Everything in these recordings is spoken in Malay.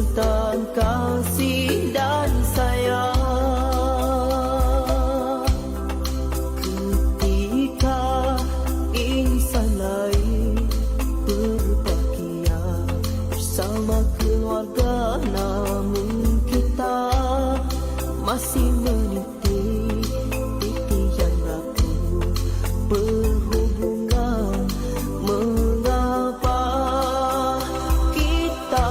tentang kasih dan sayang. Ketika insan lain berbahagia bersama keluarga, namun kita masih meniti titian ragu berhubungan. Mengapa kita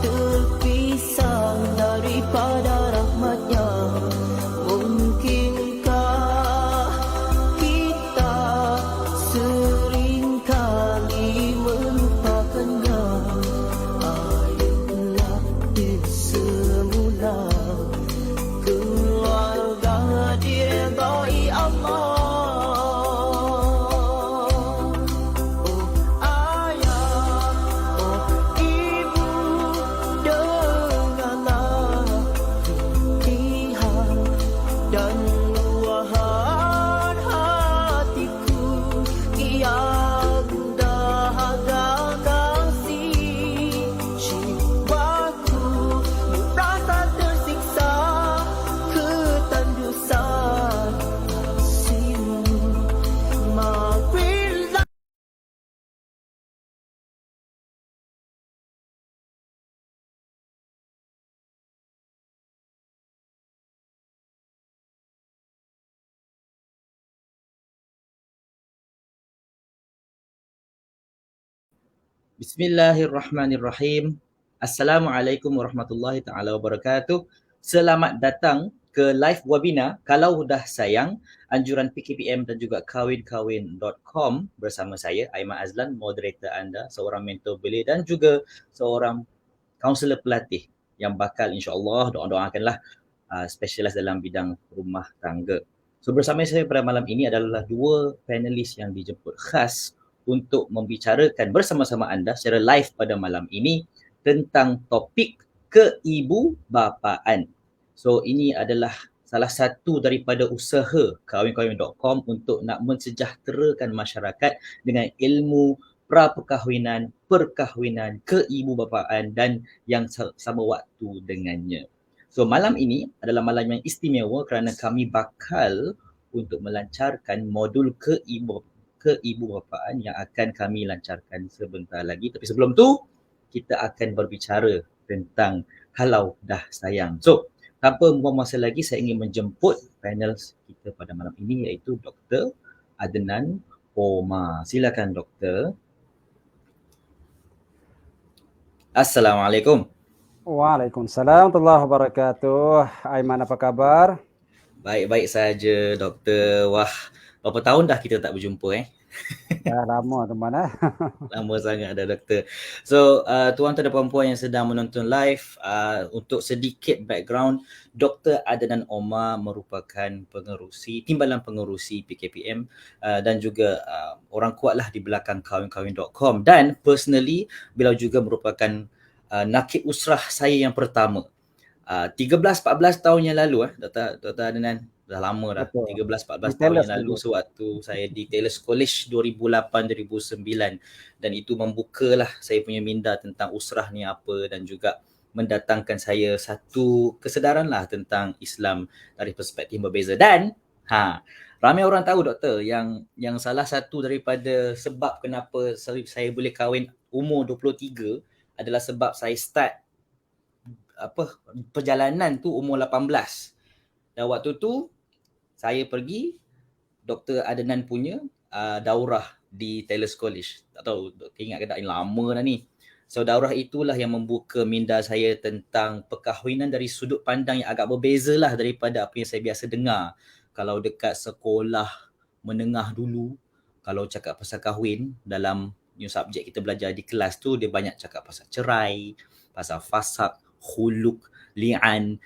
terpisah daripada rahmatnya? Mungkinkah kita seringkali melupakannya? Ayolah semula keluarga diridai Allah. Oh ayah, oh ibu, dengarlah rintihan dan luahan hatiku yang dahaga kasih. Jiwaku merasa tersiksa ketandusan kasihmu. Marilah Bismillahirrahmanirrahim. Assalamualaikum warahmatullahi taala wabarakatuh. Selamat datang ke live webinar Kalau Dah Sayang, anjuran PKPM dan juga kawin-kawin.com bersama saya Aiman Azlan, moderator anda, seorang mentor belia dan juga seorang kaunselor pelatih yang bakal insya-Allah doakanlah spesialis dalam bidang rumah tangga. So bersama saya pada malam ini adalah dua panelis yang dijemput khas untuk membicarakan bersama-sama anda secara live pada malam ini tentang topik keibubapaan. So ini adalah salah satu daripada usaha kawin-kawin.com untuk nak mensejahterakan masyarakat dengan ilmu pra-perkahwinan, perkahwinan, keibubapaan dan yang sama waktu dengannya. So malam ini adalah malam yang istimewa kerana kami bakal untuk melancarkan modul keibubapaan yang akan kami lancarkan sebentar lagi. Tapi sebelum tu, kita akan berbicara tentang kalau dah sayang. So, tanpa membuang masa lagi, saya ingin menjemput panel kita pada malam ini iaitu Dr. Adnan Omar. Silakan Doktor. Assalamualaikum. Waalaikumsalam warahmatullahi wabarakatuh. Aiman, apa kabar? Baik-baik saja Doktor. Wah, berapa tahun dah kita tak berjumpa Dah lama teman Lama sangat dah Doktor. So tuan-tuan dan puan-puan yang sedang menonton live, untuk sedikit background, Dr. Adnan Omar merupakan timbalan pengerusi PKPM dan juga orang kuatlah di belakang kawin-kawin.com, dan personally beliau juga merupakan nakib usrah saya yang pertama. 13-14 tahun yang lalu Dr. Adnan, dah lama dah. Betul. 13-14 tahun yang lalu sewaktu saya di Taylor's College 2008-2009, dan itu membukalah saya punya minda tentang usrah ni apa dan juga mendatangkan saya satu kesedaran lah tentang Islam dari perspektif berbeza. Dan ramai orang tahu Doktor yang salah satu daripada sebab kenapa saya boleh kahwin umur 23 adalah sebab saya start perjalanan tu umur 18. Dan waktu tu saya pergi Dr. Adnan punya daurah di Taylor's College. Tak tahu ingat ke tak, lama dah ni. So daurah itulah yang membuka minda saya tentang perkahwinan dari sudut pandang yang agak berbeza lah daripada apa yang saya biasa dengar. Kalau dekat sekolah menengah dulu, kalau cakap pasal kahwin dalam subjek kita belajar di kelas tu, dia banyak cakap pasal cerai, pasal fasaq, khuluk, li'an,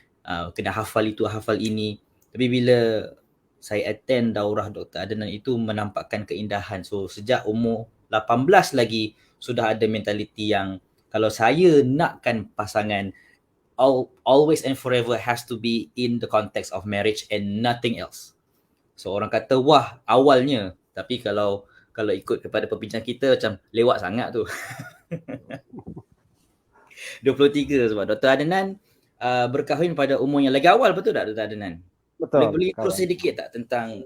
kena hafal itu, hafal ini. Tapi bila saya attend daurah Dr. Adnan itu menampakkan keindahan. So sejak umur 18 lagi sudah ada mentaliti yang kalau saya nakkan pasangan, always and forever has to be in the context of marriage and nothing else. So orang kata wah awalnya, tapi kalau ikut kepada perbincangan kita macam lewat sangat tu. 23 sebab Dr. Adnan berkahwin pada umur yang lagi awal, betul tak Dr. Adnan? Betul. Boleh terus kawan. sedikit tak tentang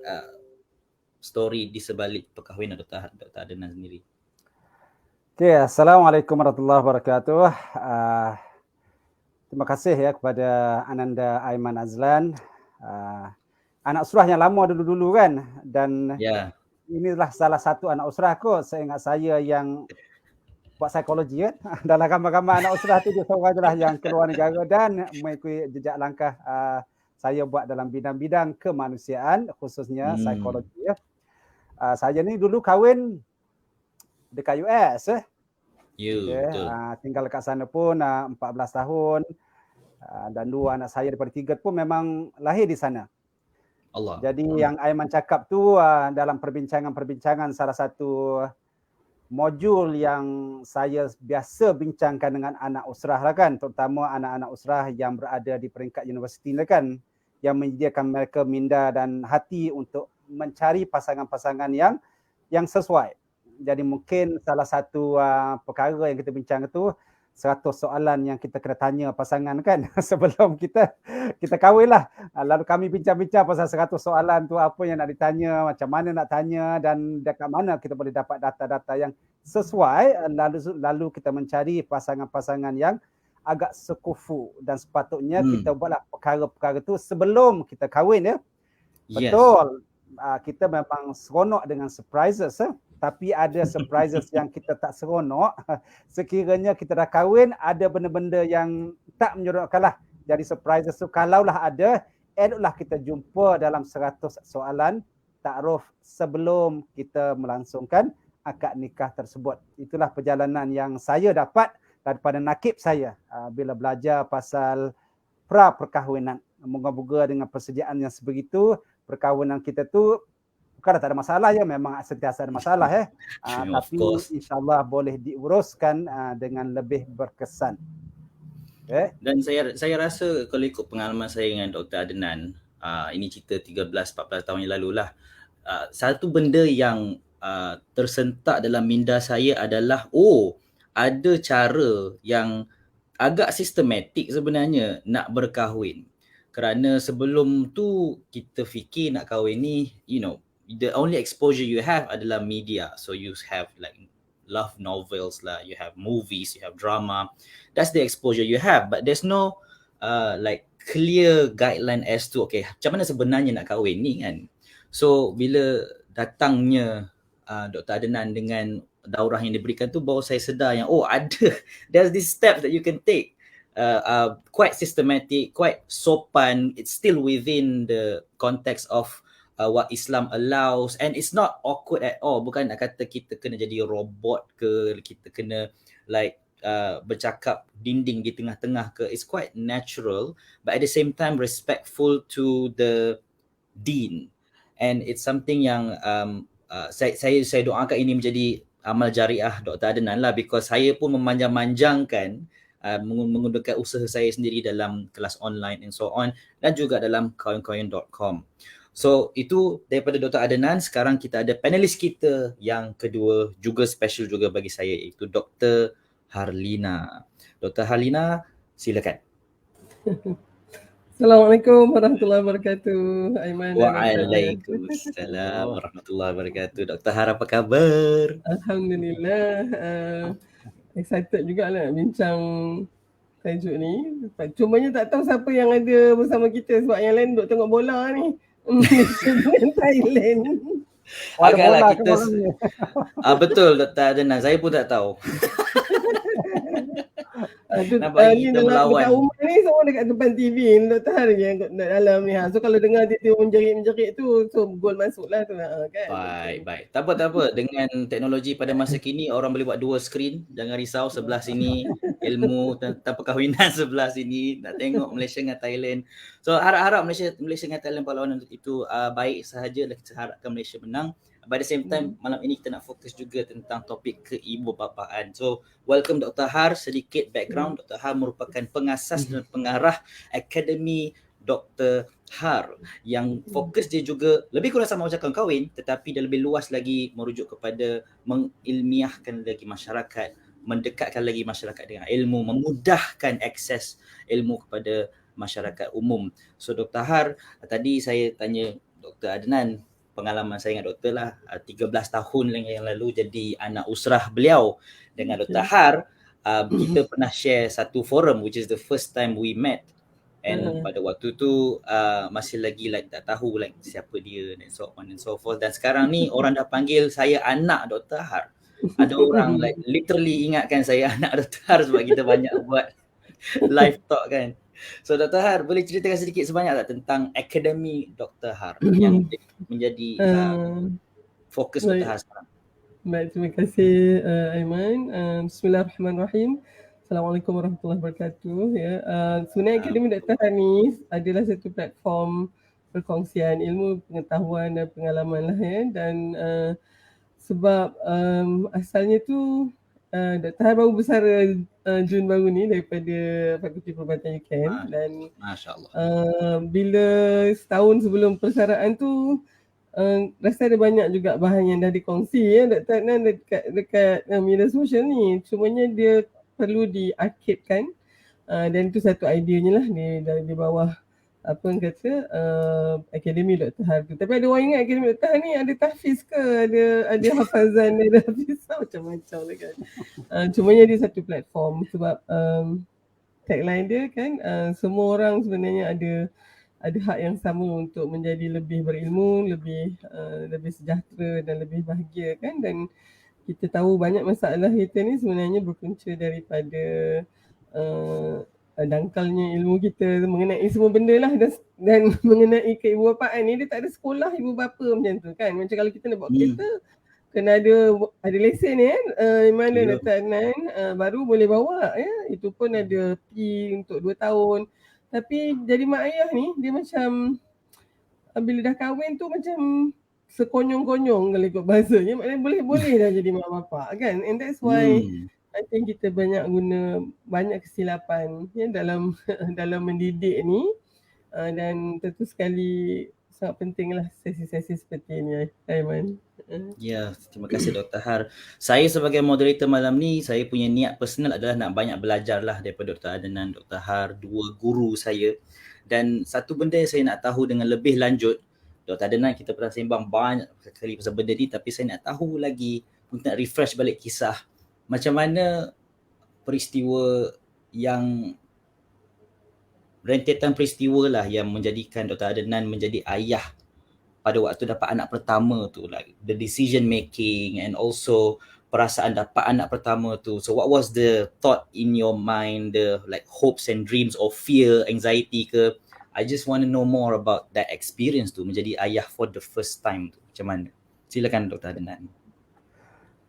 story di sebalik perkahwinan Dr. Adnan sendiri? Okey, Assalamualaikum warahmatullahi wabarakatuh. Terima kasih ya kepada Ananda Aiman Azlan. Anak usrah yang lama dulu-dulu kan, dan Ya. inilah salah satu anak usrah kot seingat saya yang buat psikologi kan. Dalam ramai-ramai anak usrah tu dia seorang je lah yang keluar negara dan mengikuti jejak langkah saya buat dalam bidang-bidang kemanusiaan, khususnya psikologi ya. Saya ni dulu kahwin dekat US Betul. tinggal dekat sana pun 14 tahun dan 2 anak saya daripada 3 pun memang lahir di sana. Allah. Jadi yang Aiman cakap tu dalam perbincangan-perbincangan salah satu modul yang saya biasa bincangkan dengan anak usrah lah kan, terutama anak-anak usrah yang berada di peringkat universiti lah kan, yang menyediakan mereka minda dan hati untuk mencari pasangan-pasangan yang sesuai. Jadi mungkin salah satu perkara yang kita bincang itu 100 soalan yang kita kena tanya pasangan kan sebelum kita kahwin lah. Lalu kami bincang-bincang pasal 100 soalan tu, apa yang nak ditanya, macam mana nak tanya dan dekat mana kita boleh dapat data-data yang sesuai, lalu kita mencari pasangan-pasangan yang agak sekufu dan sepatutnya kita buatlah perkara-perkara tu sebelum kita kahwin ya. Yes. Betul. Kita memang seronok dengan surprises tapi ada surprises yang kita tak seronok sekiranya kita dah kahwin, ada benda-benda yang tak menyeronokkan lah. Jadi surprises tu kalaulah ada, eloklah kita jumpa dalam 100 soalan takruf sebelum kita melangsungkan akad nikah tersebut. Itulah perjalanan yang saya dapat daripada nakib saya bila belajar pasal pra-perkahwinan. Moga-moga dengan persediaan yang sebegitu, perkahwinan kita tu bukanlah tak ada masalah ya, memang sentiasa ada masalah tapi insyaAllah boleh diuruskan dengan lebih berkesan. Okay. Dan saya rasa kalau ikut pengalaman saya dengan Dr. Adnan, ini cerita 13-14 tahun yang lalu lah, satu benda yang tersentak dalam minda saya adalah ada cara yang agak sistematik sebenarnya nak berkahwin. Kerana sebelum tu kita fikir nak kahwin ni, the only exposure you have adalah media. So you have like love novels lah, you have movies, you have drama. That's the exposure you have. But there's no like clear guideline as to macam mana sebenarnya nak kahwin ni kan. So bila datangnya Dr. Adnan dengan daurah yang diberikan tu, baru saya sedar yang there's this steps that you can take. Quite systematic, quite sopan. It's still within the context of what Islam allows, and it's not awkward at all. Bukan nak kata kita kena jadi robot ke, kita kena like bercakap dinding di tengah-tengah ke. It's quite natural, but at the same time respectful to the deen. And it's something yang saya doakan ini menjadi amal jariah Dr. Adnan lah, because saya pun memanjang-manjangkan menggunakan usaha saya sendiri dalam kelas online and so on, dan juga dalam kawan-kawan.com. So itu daripada Dr. Adnan. Sekarang kita ada panelis kita yang kedua, juga special juga bagi saya, iaitu Dr. Harlina. Dr. Harlina, silakan. Assalamualaikum warahmatullahi wabarakatuh. Aiman. Waalaikumsalam warahmatullahi wabarakatuh. Dr. Har, apa khabar? Alhamdulillah. Excited juga nak bincang tajuk ni. Cumanya tak tahu siapa yang ada bersama kita sebab yang lain duk tengok bola ni. Malaysia dengan Thailand. Agaklah kita betul Dr. Adnan, saya pun tak tahu. Nampak kita melawan. Dekat rumah ni semua dekat depan TV, Dr. Har yang dalam ni. So kalau dengar dia menjerit-menjerit tu, so gol masuk lah tu kan. Baik. Tak apa. Dengan teknologi pada masa kini, orang boleh buat 2 skrin. Jangan risau, sebelah sini ilmu tentang perkahwinan, sebelah sini nak tengok Malaysia dengan Thailand. So harap-harap Malaysia dengan Thailand perlawanan itu baik sahaja. Kita harapkan Malaysia menang. By the same time, malam ini kita nak fokus juga tentang topik keibubapaan. So, welcome Dr. Har. Sedikit background, Dr. Har merupakan pengasas dan pengarah Akademi Dr. Har yang fokus dia juga lebih kurang sama macam kahwin, tetapi dia lebih luas lagi merujuk kepada mengilmiahkan lagi masyarakat mendekatkan lagi masyarakat dengan ilmu, memudahkan akses ilmu kepada masyarakat umum. So Dr. Har, tadi saya tanya Dr. Adnan, pengalaman saya dengan doktor lah, 13 tahun yang lalu jadi anak usrah beliau. Dengan Dr. Har, kita pernah share satu forum which is the first time we met. And pada waktu tu masih lagi like tak tahu like siapa dia and so on and so forth. Dan sekarang ni orang dah panggil saya anak Dr. Har. Ada orang like literally ingatkan saya anak Dr. Har sebab kita banyak buat live talk kan. So Dr. Har, boleh ceritakan sedikit sebanyak tak tentang Akademi Dr. Har yang menjadi fokus Dr. Har sekarang? Baik, terima kasih Aiman. Bismillahirrahmanirrahim. Assalamualaikum warahmatullahi wabarakatuh. Ya, sebenarnya Akademi Dr. Har ni adalah satu platform perkongsian ilmu, pengetahuan dan pengalaman lah ya. Dan sebab asalnya tu Dr. Har baru bersara Jun baru ni daripada Fakulti Perubatan UKM dan Masya Allah. Bila setahun sebelum persaraan tu rasa ada banyak juga bahan yang dah dikongsi ya Dr. Adnan dekat media sosial ni. Cumanya dia perlu diarkibkan dan itu satu ideanya lah di bawah apa yang kata Akademi Dr. Har tu. Tapi ada orang ingat Akademi Dr. Har ni ada tahfiz ke, ada hafazan, ada hafiz macam-macam lah kan. Cumanya dia satu platform sebab tagline dia kan semua orang sebenarnya ada hak yang sama untuk menjadi lebih berilmu, lebih sejahtera dan lebih bahagia kan. Dan kita tahu banyak masalah kita ni sebenarnya berpunca daripada dangkalnya ilmu kita mengenai semua benda lah dan mengenai keibubapaan ni dia tak ada sekolah ibu bapa macam tu kan. Macam kalau kita nak bawa kereta kena ada lesen kan, mana Dr. Adnan baru boleh bawa ya. Itu pun ada fee untuk 2 tahun. Tapi jadi mak ayah ni dia macam bila dah kahwin tu macam sekonyong-konyong kalau ikut bahasanya, maknanya boleh dah jadi mak bapak kan. And that's why I think kita banyak kesilapan ya dalam mendidik ni dan tentu sekali sangat pentinglah sesi-sesi seperti ini Aiman. Ya, terima kasih Dr. Har. Saya sebagai moderator malam ni, saya punya niat personal adalah nak banyak belajar lah daripada Dr. Adnan, Dr. Har, dua guru saya. Dan satu benda yang saya nak tahu dengan lebih lanjut, Dr. Adnan kita pernah sembang banyak kali pasal benda ni, tapi saya nak tahu lagi, untuk nak refresh balik kisah. Macam mana peristiwa yang rentetan peristiwa lah yang menjadikan Dr. Adnan menjadi ayah pada waktu dapat anak pertama tu, like the decision making and also perasaan dapat anak pertama tu. So what was the thought in your mind, the like hopes and dreams or fear, anxiety ke? I just want to know more about that experience tu menjadi ayah for the first time tu. Macam mana? Silakan Dr. Adnan.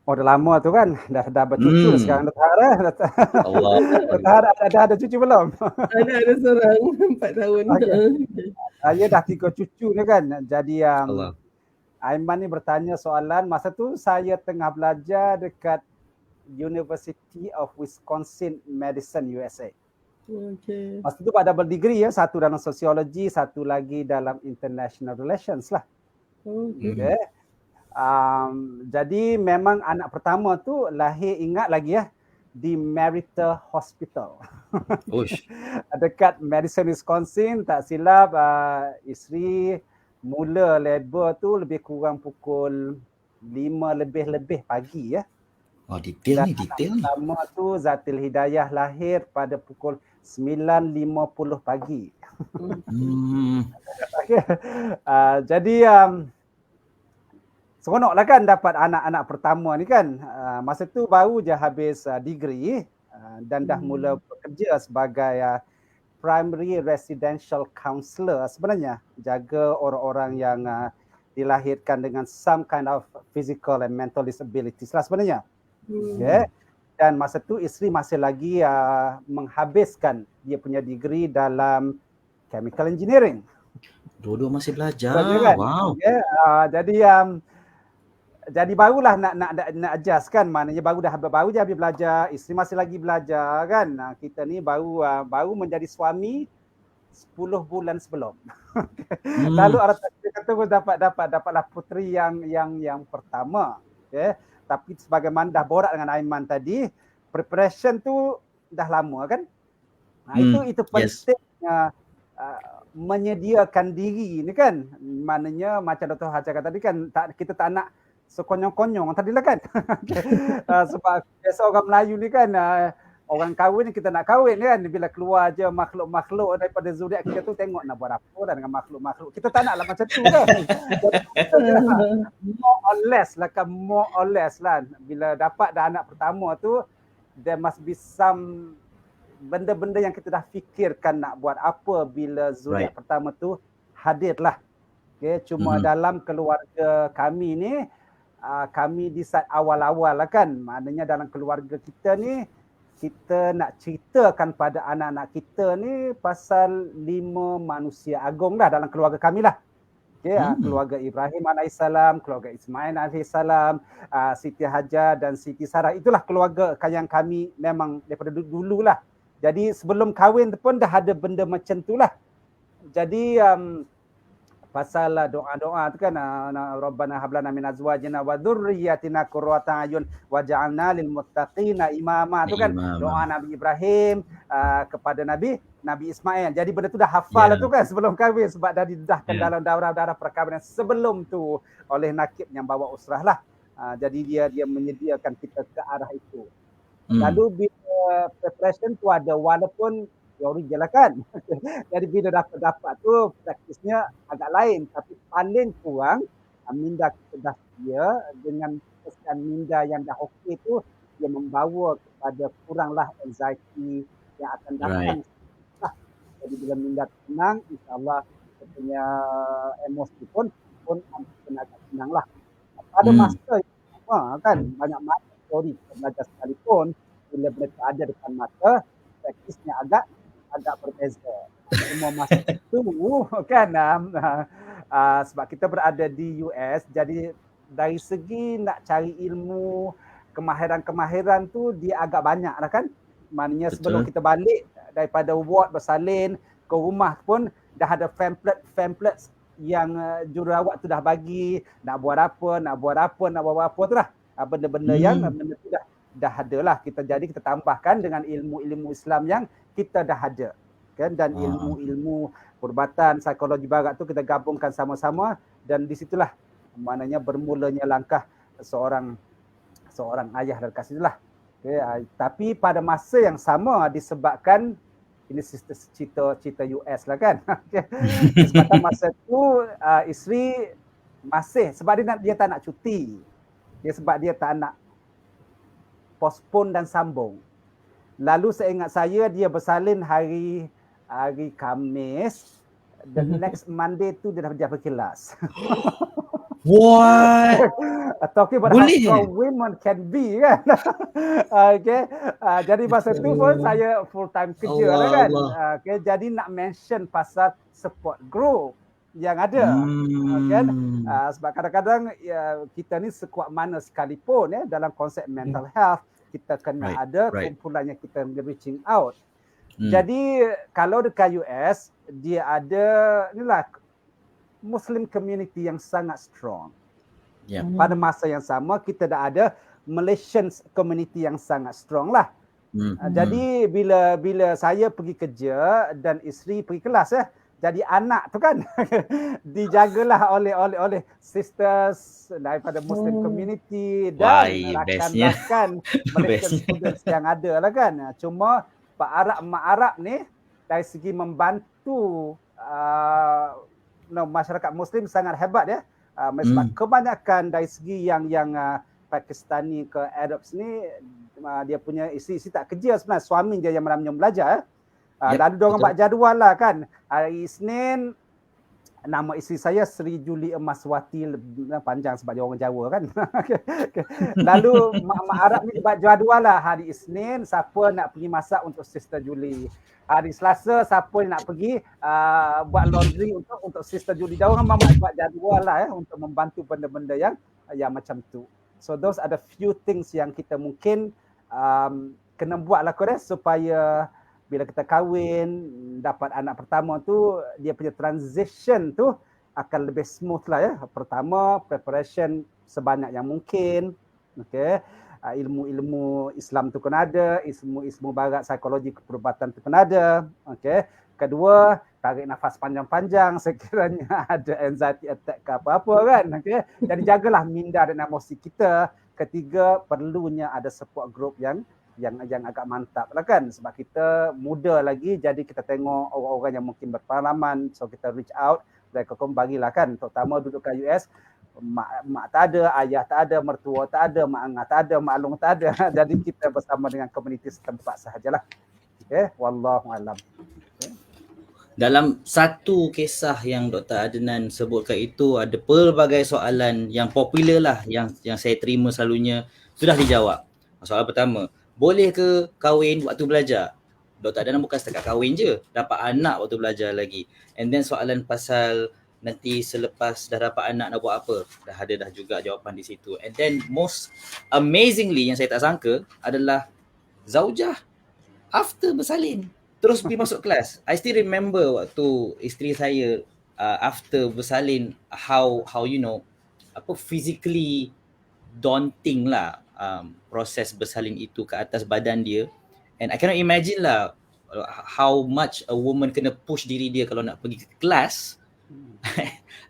Oh dah lama tu kan, dah bercucu sekarang Dr. Har. Allah. Dr. Har ada cucu belum? Ada seorang 4 tahun. Okay. Saya dah 3 cucu ni kan. Jadi Aiman ni bertanya soalan, masa tu saya tengah belajar dekat University of Wisconsin Madison USA. Okay. Masa tu ada berdegree ya, satu dalam sosiologi, satu lagi dalam international relations lah. Okay. Jadi memang anak pertama tu lahir, ingat lagi ya, di Marietta Hospital. Dekat Madison, Wisconsin, tak silap isteri mula labor tu lebih kurang pukul 5 lebih pagi ya. Oh detail ni. Pertama tu Zatil Hidayah lahir pada pukul 9.50 pagi. Okay. Jadi seronoklah kan dapat anak-anak pertama ni kan. Masa tu baru je habis degree dan dah mula bekerja sebagai primary residential counselor sebenarnya. Jaga orang-orang yang dilahirkan dengan some kind of physical and mental disabilities lah sebenarnya. Okay. Dan masa tu isteri masih lagi menghabiskan dia punya degree dalam chemical engineering. Dua-dua masih belajar. Kan? Wow. Okay. Jadi barulah nak adjust kan, maknanya baru je habis belajar, isteri masih lagi belajar kan. Kita ni baru menjadi suami 10 bulan sebelum. Lalu orang kata dapatlah puteri yang pertama. Okay. Tapi sebagaimana dah borak dengan Aiman tadi, preparation tu dah lama kan. Itu Yes. pentingnya menyediakan diri ni kan. Maknanya macam Dr. Hajar kata tadi kan, kita tak nak sekonyong-konyong tadi lah kan. Sebab biasa orang Melayu ni kan, orang kahwin ni kita nak kahwin kan, bila keluar je makhluk-makhluk daripada zuriat kita tu, tengok nak buat apa dah dengan makhluk-makhluk. Kita tak naklah macam tu kan. More or less lah. Bila dapat dah anak pertama tu, there must be some benda-benda yang kita dah fikirkan nak buat apa bila zuriat pertama tu hadirlah. Okay, cuma dalam keluarga kami ni, kami decide awal-awal lah kan. Maknanya dalam keluarga kita ni, kita nak ceritakan pada anak-anak kita ni pasal 5 manusia agung lah dalam keluarga kami lah. Okay, keluarga Ibrahim AS, keluarga Ismail AS, Siti Hajar dan Siti Sarah. Itulah keluarga yang kami memang daripada dulu lah. Jadi sebelum kahwin pun dah ada benda macam tu lah. Jadi pasal doa-doa tu kan, Rabbana hablana min azwajina wa dhurriyyatina qurrata ayun waj'alna lil muttaqina imama tu kan, doa Nabi Ibrahim kepada Nabi Ismail. Jadi benda tu dah hafal tu kan sebelum kahwin, sebab dah didedahkan dalam darah perkahwinan sebelum tu oleh nakib yang bawa usrah lah. Jadi dia menyediakan kita ke arah itu. Lalu bila preparation tu ada, walaupun teori je lah kan. Jadi bila dapat tu praktisnya agak lain, tapi paling kurang minda kita dah sedia dengan kesan minda yang dah okey tu, dia membawa kepada kuranglah anxiety yang akan datang. Jadi bila minda tenang, insyaAllah kita punya emosi pun akan agak tenang lah. Pada masa yang sama kan, banyak masa teori kita belajar sekalipun, bila mereka ada depan mata, praktisnya agak berbeza. Semua masa itu kan, sebab kita berada di US, jadi dari segi nak cari ilmu, kemahiran tu dia agak banyak lah kan. Maknanya sebelum kita balik daripada ward bersalin ke rumah pun dah ada pamphlets yang jururawat tu dah bagi, nak buat apa tu lah. Benda-benda yang benda tu dah ada lah. Jadi kita tambahkan dengan ilmu-ilmu Islam yang kita dah ada kan, dan ilmu-ilmu perubatan psikologi barat tu kita gabungkan sama-sama, dan di situlah maknanya bermulanya langkah seorang ayah dan kasih lah. Okay, tapi pada masa yang sama, disebabkan ini cerita US lah kan. Sebab masa tu isteri masih, sebab dia tak nak cuti. Sebab dia tak nak postpone dan sambung. Lalu seingat saya dia bersalin hari Khamis, the next Monday tu dia dah pergi kelas. What? Talking about how strong women can be kan. Okay. Jadi masa tu pun saya full time kerja lah kan. Okay. Jadi nak mention pasal support group yang ada. Kan? Sebab kadang-kadang kita ni sekuat mana sekalipun dalam konsep mental health, kita kena ada kumpulan yang kita reaching out. Jadi kalau dekat US, dia ada inilah Muslim community yang sangat strong. Pada masa yang sama, kita dah ada Malaysian community yang sangat strong lah. Jadi bila saya pergi kerja dan isteri pergi kelas jadi anak tu kan dijagalah oleh sisters daripada Muslim community dan rakan-rakan Malaysian students yang ada lah kan. Cuma Pak Arab, Mak Arab ni dari segi membantu masyarakat Muslim sangat hebat ya. Sebab kebanyakan dari segi yang Pakistani ke Arabs ni, dia punya isteri tak kerja sebenarnya, suami dia yang menamanya belajar. Lalu diorang buat jadual lah kan. Hari Isnin, nama isteri saya Sri Juli Emaswati, panjang sebab dia orang Jawa kan. Lalu Mak Arab ni buat jadual lah. Hari Isnin, siapa nak pergi masak untuk Sister Juli. Hari Selasa, siapa nak pergi buat laundry untuk Sister Juli. Dia orang memang buat jadual lah untuk membantu benda-benda yang macam tu. So those are the few things yang kita mungkin kena buat lah korang, supaya bila kita kahwin, dapat anak pertama tu, dia punya transition tu akan lebih smooth lah ya. Pertama, preparation sebanyak yang mungkin. Okay. ilmu-ilmu Islam tu kena ada, ilmu barat psikologi perubatan tu kena ada. Okey. Kedua, tarik nafas panjang-panjang sekiranya ada anxiety attack ke apa-apa kan. Okey. Jadi jagalah minda dan emosi kita. Ketiga, perlunya ada support group yang agak mantap lah kan, sebab kita muda lagi, jadi kita tengok orang-orang yang mungkin berpengalaman, so kita reach out, mereka bagilah kan, terutama duduk kat US, mak tak ada, ayah tak ada, mertua tak ada, mak angah tak ada, mak long tak ada. Jadi kita bersama dengan komuniti setempat sahajalah. Okay, wallahu alam. Dalam satu kisah yang Dr. Adnan sebutkan itu, ada pelbagai soalan yang popular lah yang saya terima selalunya sudah dijawab. Soalan pertama, boleh ke kahwin waktu belajar? Dr. Adnan bukan setakat kahwin je, dapat anak waktu belajar lagi. And then soalan pasal nanti selepas dah dapat anak nak buat apa? Dah ada dah juga jawapan di situ. And then most amazingly yang saya tak sangka adalah zaujah after bersalin terus pergi masuk kelas. I still remember waktu isteri saya after bersalin, how you know, physically daunting lah proses bersalin itu ke atas badan dia. And I cannot imagine lah how much a woman kena push diri dia kalau nak pergi ke kelas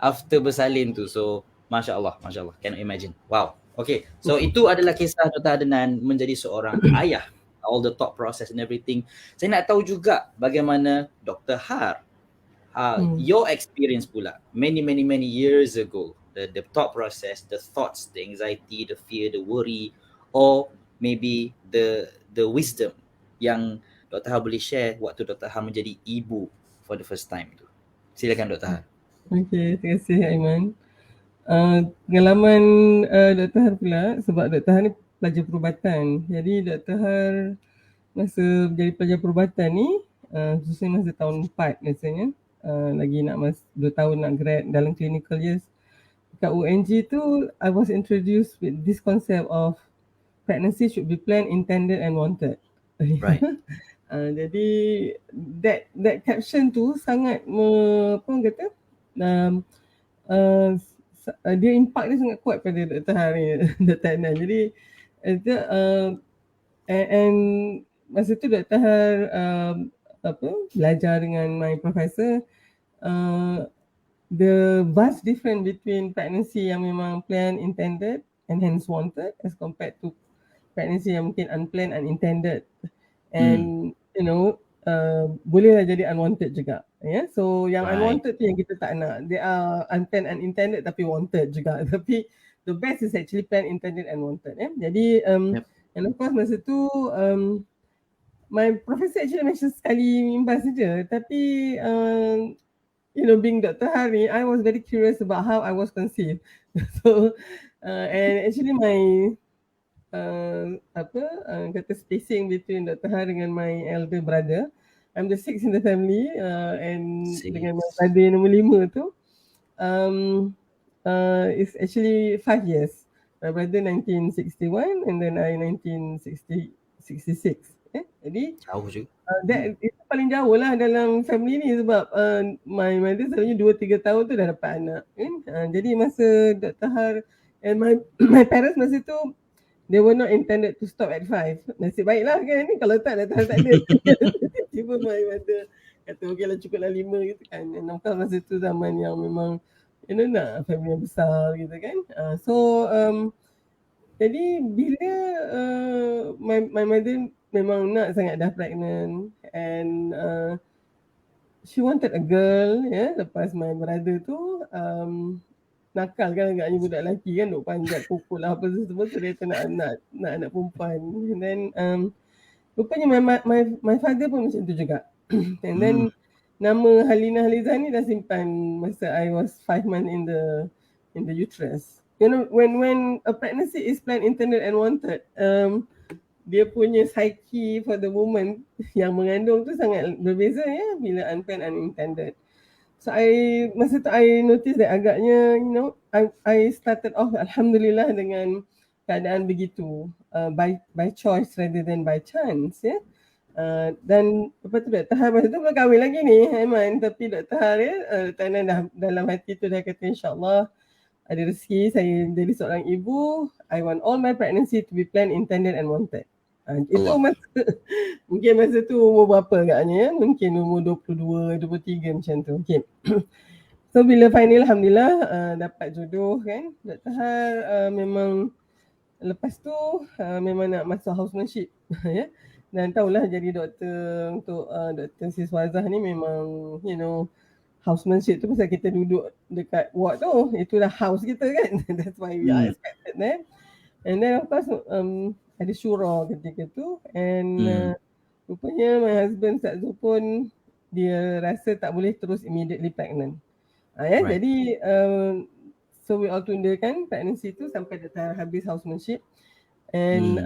after bersalin tu. So Masya Allah, cannot imagine. Wow. Okay, so itu adalah kisah Dr. Adnan menjadi seorang ayah, all the thought process and everything. Saya nak tahu juga bagaimana Dr. Har, your experience pula many years ago, the thought process, the thoughts, the anxiety, the fear, the worry, or maybe the wisdom yang Dr. Har boleh share waktu Dr. Har menjadi ibu for the first time tu. Silakan Dr. Har. Okay, terima kasih Aiman. Pengalaman Dr. Har pula, sebab Dr. Har ni pelajar perubatan. Jadi Dr. Har masa menjadi pelajar perubatan ni, khususnya masa tahun 4 biasanya, lagi nak 2 tahun nak grad dalam clinical years. Kat UNG tu, I was introduced with this concept of pregnancy should be planned, intended and wanted. Right. Jadi that caption tu sangat apa orang kata, dia impact dia sangat kuat pada Dr. Har ni, Dr. Adnan. Jadi and masa tu Dr. Har belajar dengan my professor, the vast difference between pregnancy yang memang planned, intended and hence wanted as compared to pregnancy yang mungkin unplanned, unintended and you know, bolehlah jadi unwanted juga. Yeah? So yang unwanted tu yang kita tak nak. They are unplanned, unintended tapi wanted juga. Tapi the best is actually planned, intended and wanted. Jadi and of course masa tu my professor actually mention sekali imbas saja, tapi you know, being Dr. Har ni, I was very curious about how I was conceived. So and actually my kata spacing between Dr. Har dengan my elder brother, I'm the sixth in the family, and dengan my brother nombor 5 tu is actually 5 years. My brother 1961 and then I 1966. Jadi jauh juga. Itu paling jauh lah dalam family ni, sebab my mother selalunya 2-3 tahun tu dah dapat anak kan? Jadi masa Dr. Har and my parents masa tu, they were not intended to stop at 5. Nasib baiklah kan, kalau tak Dr. Har tak ada. Tiba my mother kata okey lah, cukup lah 5 gitu kan. And of course masa tu zaman yang memang you know nak family yang besar gitu kan. Jadi bila my mother memang nak sangat dah pregnant and she wanted a girl, ya. Lepas my brother tu nakal kan agaknya budak lelaki kan, duk panjat pukul lah apa semua tu, dia nak anak perempuan. And then rupanya my father pun macam tu juga. And then nama Halina Haliza ni dah simpan masa I was 5 months in the uterus. You know, when a pregnancy is planned, intended and wanted, dia punya psyche for the woman yang mengandung tu sangat berbeza ya bila unplanned, unintended. So masa tu I notice that agaknya, you know, I started off alhamdulillah dengan keadaan begitu, by choice rather than by chance ya. Dan lepas tu Dr. Har masa tu belum kahwin lagi ni Aiman, tapi Dr. Har Dr. Adnan dah dalam hati tu dah kata insyaAllah ada rezeki saya jadi seorang ibu, I want all my pregnancy to be planned, intended and wanted. Itu Allah. mungkin masa tu umur berapa agaknya ya? Mungkin umur 22, 23 macam tu. Okay. So bila final alhamdulillah dapat jodoh kan. Dr. Har memang lepas tu memang nak masuk housemanship ya. Dan tahulah jadi doktor untuk Dr. Siswazah ni memang housemanship tu pasal kita duduk dekat ward tu, itulah house kita kan. That's why we are expected there. And then of course ada syura ketika tu and rupanya my husband Ustaz Zul pun dia rasa tak boleh terus immediately pregnant. Right. Jadi so we all tundakan pregnancy tu sampai Dr. habis housemanship and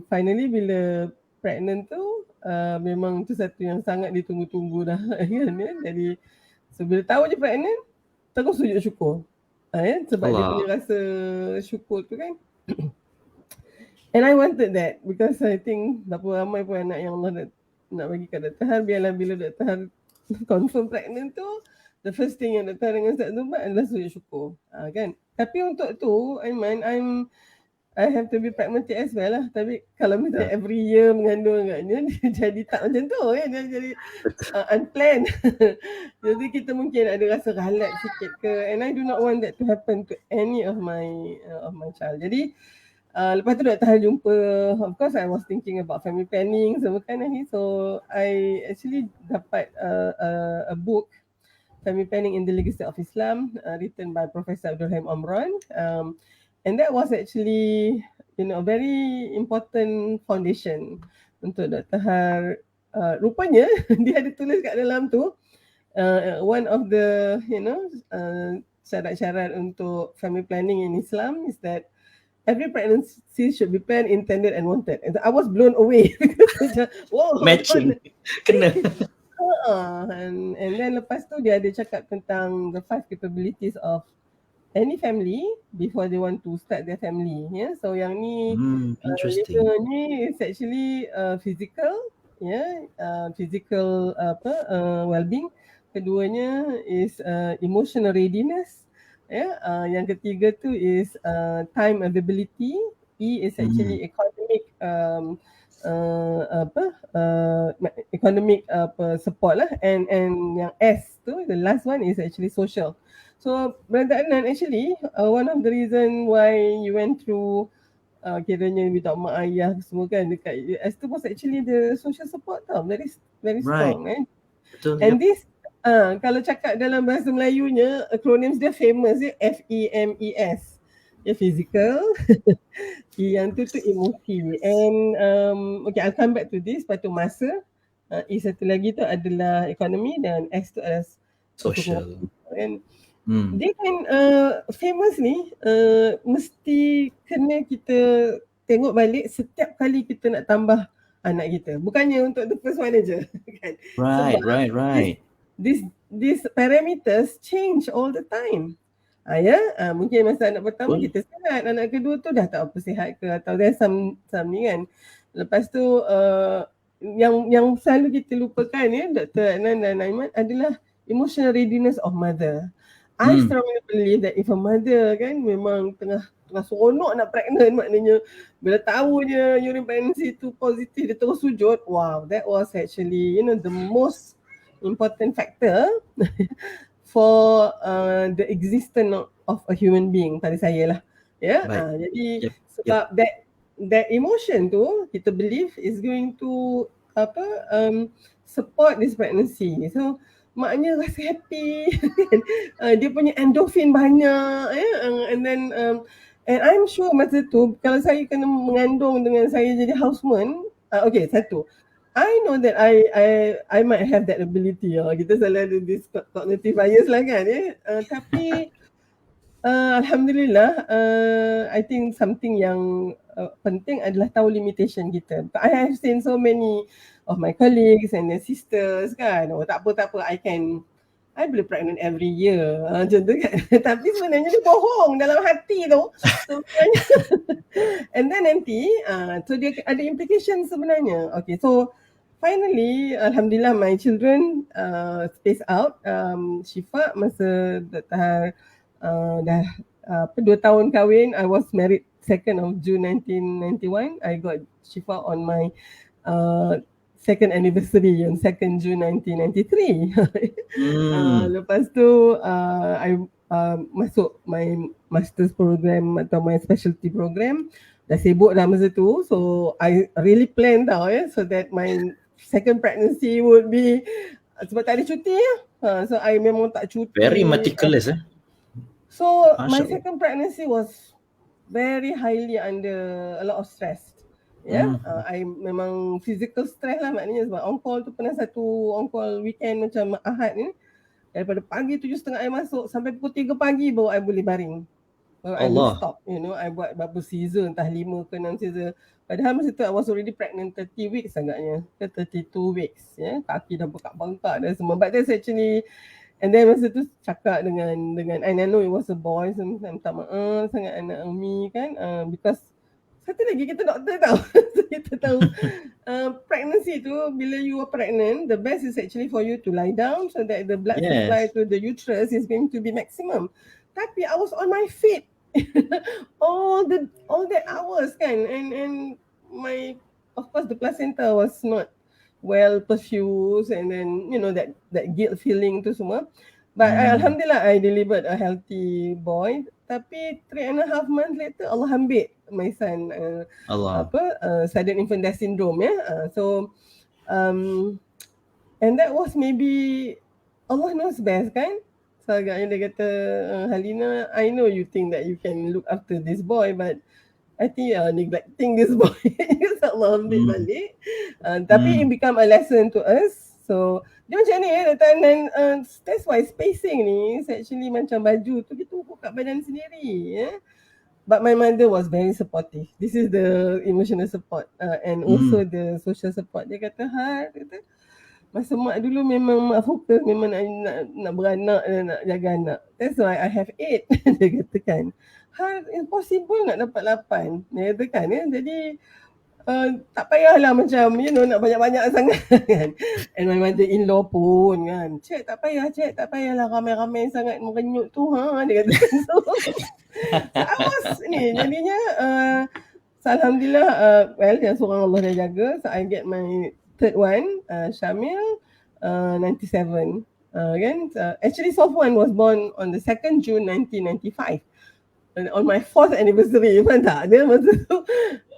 finally bila pregnant tu memang tu satu yang sangat ditunggu-tunggu dah kan ya. Jadi so bila tahu je pregnant, terus sujud syukur. Sebab Allah. Dia punya rasa syukur tu kan. And I wanted that because I think berapa ramai pun anak yang Allah nak bagi kat Dr. Har, biarlah bila Dr. Har confirm pregnant tu, the first thing yang Dr. Har dengan Ustaz Zul adalah sujud syukur. Kan? Tapi untuk tu, I have to be pragmatic as well lah. Tapi kalau misalnya every year mengandung agaknya, dia jadi tak macam tu ya. Dia jadi unplanned. Jadi kita mungkin ada rasa ralat sikit ke. And I do not want that to happen to any of my child. Jadi lepas tu Dr. Har jumpa, of course I was thinking about family planning semua kan ni. So I actually dapat a book, Family Planning in the Legacy of Islam, written by Professor Abdul Rahim Omran. And that was actually, a very important foundation untuk Dr. Har. Rupanya dia ada tulis kat dalam tu, one of the, syarat-syarat untuk family planning in Islam is that every pregnancy should be planned, intended and wanted. And I was blown away. Wow, matching. Kena. And then lepas tu dia ada cakap tentang the 5 capabilities of any family before they want to start their family. Yeah, so yang ni interesting. Ni is actually physical, physical well-being. Keduanya is emotional readiness. Yang ketiga tu is time availability. E is actually economic economic support lah, and yang S tu, the last one is actually social. So Brother Adnan, actually one of the reason why you went through kiranya without mak ayah semua kan dekat US tu was actually the social support tau, very strong kan. Betul. And this kalau cakap dalam bahasa Melayunya, acronyms dia famous ya, FEMES. Ya, physical. Yang tu emosi. And okay, I'll come back to this. Lepas tu masa. E satu lagi tu adalah ekonomi dan S tu adalah social. And dia kan famous ni mesti kena kita tengok balik setiap kali kita nak tambah anak kita. Bukannya untuk the first one aja. Kan? Right. These parameters change all the time. Mungkin masa anak pertama kita sihat, anak kedua tu dah tak apa sihat ke, atau there's some ni kan. Lepas tu yang selalu kita lupakan ya, Dr. Adnan dan Aiman, adalah emotional readiness of mother. I strongly believe that if a mother kan memang tengah seronok nak pregnant, maknanya bila tahu je urine pregnancy tu positif, dia terus sujud. Wow, that was actually the most important factor for the existence of a human being pada saya lah. Jadi sebab that emotion tu kita believe is going to support this pregnancy. So maknya rasa happy. Dia punya endorphin banyak and then and I'm sure masa tu kalau saya kena mengandung dengan saya jadi houseman, okay, satu, I know that I might have that ability. Kita selalu ada this cognitive bias lah kan tapi alhamdulillah I think something yang penting adalah tahu limitation kita. I have seen so many of my colleagues and their sisters kan, tak apa I boleh pregnant every year macam tu kan. Tapi sebenarnya dia bohong dalam hati tu sebenarnya. And then nanti so dia ada implication sebenarnya. Okay, so finally alhamdulillah my children space out. Syifa masa Dr. Har dah 2 tahun kahwin, I was married 2nd of June 1991. I got Shifa on my second anniversary on 2nd June 1993. Lepas tu I masuk my master's program atau my specialty program. Dah sibuk dah masa tu, so I really plan tau so that my second pregnancy would be, sebab tak ada cuti so I memang tak cuti. Very meticulous So Masya my Allah. second pregnancy was very highly under a lot of stress. I memang physical stress lah, maknanya sebab on call tu pernah satu on call weekend macam Ahad ni, daripada pagi 7.30 I masuk sampai pukul 3 pagi baru I boleh baring. Baru I will stop, I buat berapa season, entah 5 ke 6 season. Padahal masa tu I was already pregnant 30 weeks agaknya, ke 32 weeks. Kaki dah bengkak-bengkak dah semua. But that's actually, and then masa tu cakap dengan and I know it was a boy, so minta maaf sangat anak Umi kan, because satu lagi kita doktor tahu. So kita tahu pregnancy tu, bila you are pregnant, the best is actually for you to lie down so that the blood supply to the uterus is going to be maximum. Tapi I was on my feet all that hours kan, and my, of course the placenta was not well perfused, and then that guilt feeling tu semua. But alhamdulillah I delivered a healthy boy. Tapi 3.5 months later Allah ambil my son sudden infant death syndrome so and that was maybe Allah knows best kan. So agaknya dia kata, Halina, I know you think that you can look after this boy, but I think you are neglecting this boy. So Allah ambil balik. Tapi it become a lesson to us. So dia macam ni that's why spacing ni is actually macam baju tu kita ukur kat badan sendiri But my mother was very supportive. This is the emotional support and also the social support. Dia kata, masa mak dulu memang mak fokus memang nak beranak dan nak jaga anak. That's why I have 8. Dia katakan, impossible nak dapat 8. Dia katakan jadi tak payahlah macam nak banyak-banyak sangat kan. And my mother-in-law pun kan, Cik tak payahlah ramai-ramai sangat merenyut tu dia kata. So I was ni jadinya alhamdulillah yang seorang Allah dah jaga. So I get my third one, Syamil, 97 kan. Actually Sofwan was born on the 2nd June 1995. And on my 4th anniversary, tak? Dia masa tu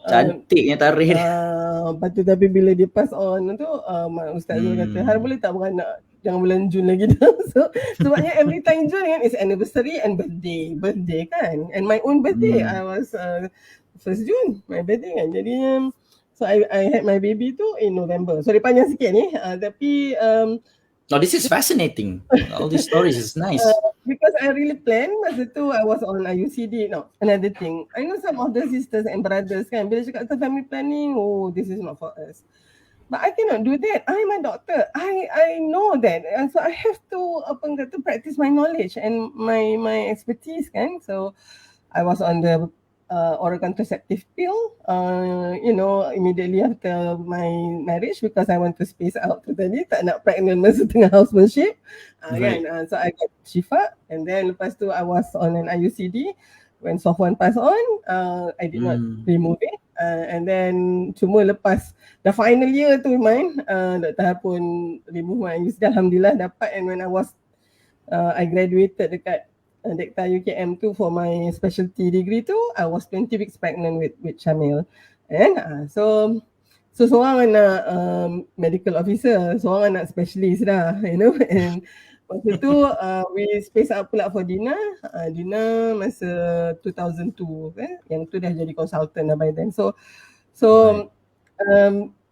cantiknya tarikh. Lepas tu tapi bila dia pass on tu mak ustaz tu kata, Har boleh tak beranak jangan bulan Jun lagi dah. So sebabnya every time Jun kan is anniversary and birthday kan. And my own birthday I was 1st June my birthday kan. Jadi so I had my baby tu in November. So dia panjang sikit ni tapi this is fascinating. All these stories is nice. Because I really planned. Masa tu I was on IUCD. No, another thing. I know some of the sisters and brothers kan, bila cakap tentang family planning, this is not for us. But I cannot do that. I'm a doctor. I know that. And so I have to practice my knowledge and my expertise kan. So I was on the oral contraceptive pill, immediately after my marriage because I want to space out totally, tak nak pregnant masa tengah housemanship kan. So I got Shifa, and then lepas tu I was on an IUCD. When Sofwan passed on, I did not remove it, and then cuma lepas dah final year tu Dr. Har pun remove my IUCD, alhamdulillah dapat. And when I graduated dekat Dekta UKM tu for my specialty degree tu, I was 20 weeks pregnant with Syamil. And so seorang anak medical officer, seorang anak specialist dah, and waktu tu we space out pula for Dina masa 2002 yang tu dah jadi consultant dah by then. So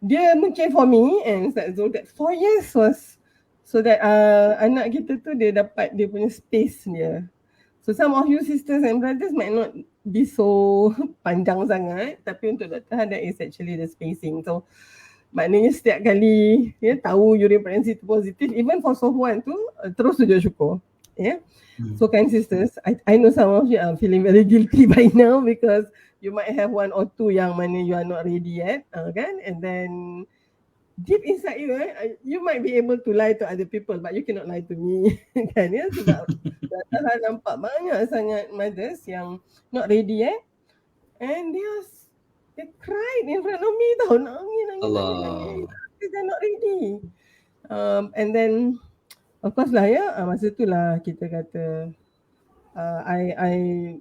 dia mungkin for me and so that 4 years was so that anak kita tu dia dapat dia punya space dia. So some of you sisters and brothers might not be so panjang sangat, tapi untuk Dr. Har that is actually the spacing. So maknanya setiap kali tahu urine pregnancy tu positif, even for Sofwan tu terus sujud syukur. So kind sisters, I know some of you are feeling very guilty by now because you might have 1 or 2 yang mana you are not ready yet kan, and then deep inside you, you might be able to lie to other people, but you cannot lie to me. Kan ya, sebab Taha nampak banyak sangat mothers yang not ready and they cried in front of me tau, nangis. Allah. They're not ready. And then of course lah ya, masa tu lah kita kata I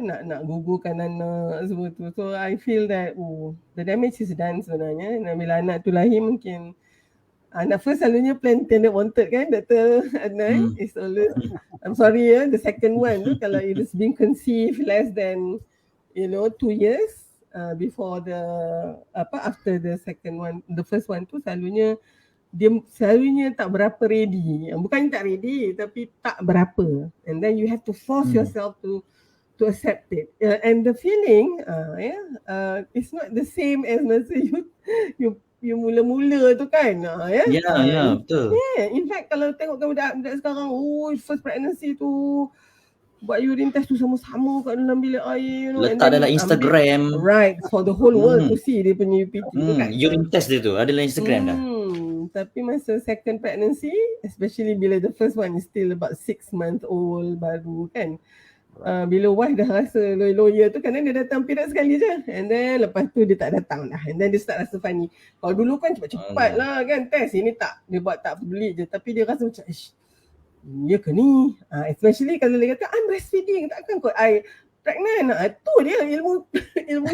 nak gugurkan anak semua tu. So I feel that the damage is done sebenarnya. Dan bila anak tu lahir mungkin anak first selalunya plan intended wanted kan, Dr. Adnan is always, I'm sorry the second one tu kalau it is being conceived less than 2 years before after the second one, the first one tu dia selalunya tak berapa ready. Bukan tak ready tapi tak berapa. And then you have to force yourself to accept it. And the feeling it's not the same as masa you mula-mula tu kan. Ya, betul. In fact kalau tengokkan budak sekarang, first pregnancy tu buat urine test tu sama-sama kat dalam bilik air, letak dalam Instagram. Right, for the whole world to see dia punya UPT tu kan. Urine test dia tu ada dalam Instagram dah. Tapi masa second pregnancy, especially bila the first one is still about 6 months old baru kan, bila wife dah rasa lawyer tu kan, dia datang period sekali je, and then lepas tu dia tak datang dah, and then dia start rasa funny. Kalau dulu kan cepat-cepat lah kan test, ini tak, dia buat tak peduli je, tapi dia rasa macam ya ke ni, especially kalau dia kata I'm breastfeeding, takkan kot I pregnant. Tu dia ilmu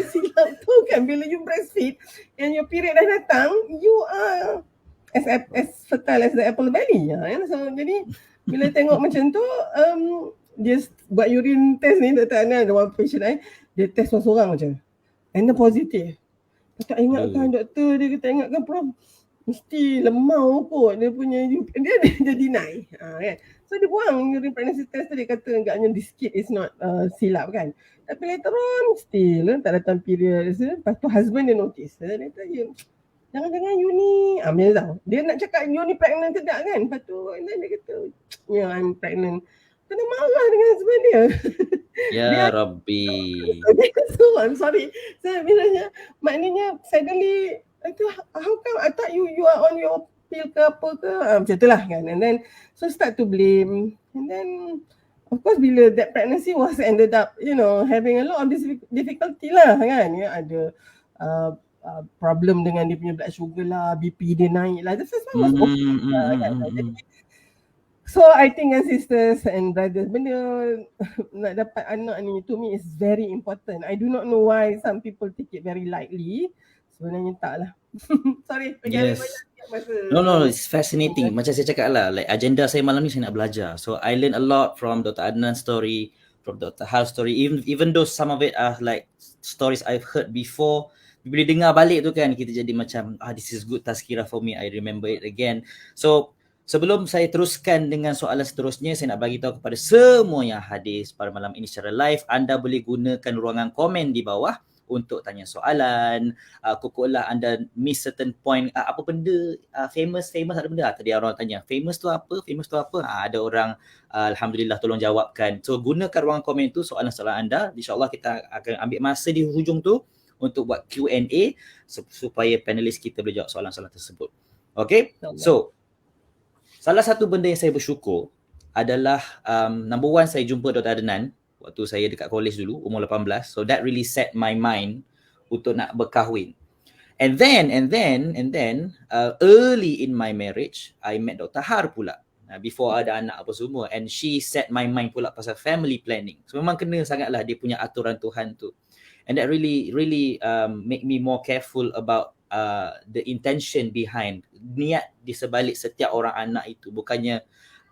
silap tu kan, bila you breastfeed and your period dah datang, you are as fertile as the apple belly. So jadi bila tengok macam tu, dia buat urine test ni, Dr. Adnan ada one patient dia test seorang macam, and then positive. Tak ingatkan doktor, dia kata ingatkan Prof, mesti lemau kot dia punya, dia deny kan. So dia buang urine pregnancy test tu, dia kata agaknya this kid is not silap kan. Tapi later on still tak datang period. Lepas tu husband dia notice, dia kata jangan-jangan you ni macam tahu. Dia nak cakap you ni pregnant ke tak kan. Lepas tu dia kata I'm pregnant. Kena marah dengan husband dia. Ya Rabbi. So I'm sorry. Saya bilangnya maknanya suddenly how come I thought you are on your pill ke apa ke, macam tu lah kan. And then so start to blame, and then of course bila that pregnancy was ended up having a lot of difficulty lah kan. Ada problem dengan dia punya blood sugar lah, BP dia naik lah. The first one was okay kan. So I think as sisters and brothers, benda nak dapat anak ni to me is very important. I do not know why some people take it very lightly. Sebenarnya tak lah. Sorry. Yes. No, it's fascinating. Macam saya cakap lah, like agenda saya malam ni saya nak belajar. So I learn a lot from Dr. Adnan's story, from Dr. Hal's story. Even though some of it are like stories I've heard before, bila dengar balik tu kan, kita jadi macam this is good tazkirah for me, I remember it again. So sebelum saya teruskan dengan soalan seterusnya, saya nak bagi tahu kepada semua yang hadir pada malam ini secara live, anda boleh gunakan ruangan komen di bawah untuk tanya soalan. Kokolah anda miss certain point, apa benda famous ada benda. Tadi orang tanya famous tu apa? Ada orang alhamdulillah tolong jawabkan. So gunakan ruangan komen tu soalan-soalan anda. InsyaAllah kita akan ambil masa di hujung tu untuk buat Q&A supaya panelis kita boleh jawab soalan-soalan tersebut. Okay? So salah satu benda yang saya bersyukur adalah number one, saya jumpa Dr. Adnan waktu saya dekat college dulu, umur 18. So that really set my mind untuk nak berkahwin. And then early in my marriage, I met Dr. Har pula. Before ada anak apa semua, and she set my mind pula pasal family planning. So memang kena sangatlah dia punya aturan Tuhan tu. And that really make me more careful about the intention behind, niat di sebalik setiap orang anak itu. Bukannya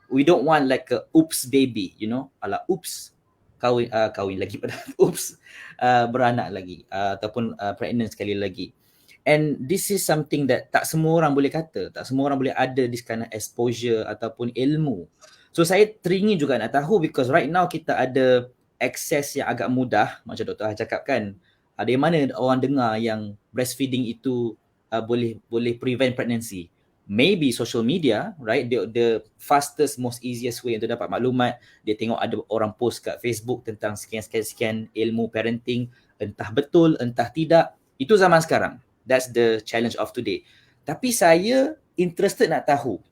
we don't want like a oops baby, ala oops kahwin lagi pada oops beranak lagi ataupun pregnant sekali lagi. And this is something that tak semua orang boleh kata, tak semua orang boleh ada this kind of exposure ataupun ilmu. So saya teringin juga nak tahu, because right now kita ada akses yang agak mudah, macam Dr. Ha cakap kan. Ada yang mana orang dengar yang breastfeeding itu boleh prevent pregnancy? Maybe social media, right? The fastest, most easiest way untuk dapat maklumat. Dia tengok ada orang post kat Facebook tentang sekian ilmu parenting, entah betul, entah tidak. Itu zaman sekarang. That's the challenge of today. Tapi saya interested nak tahu.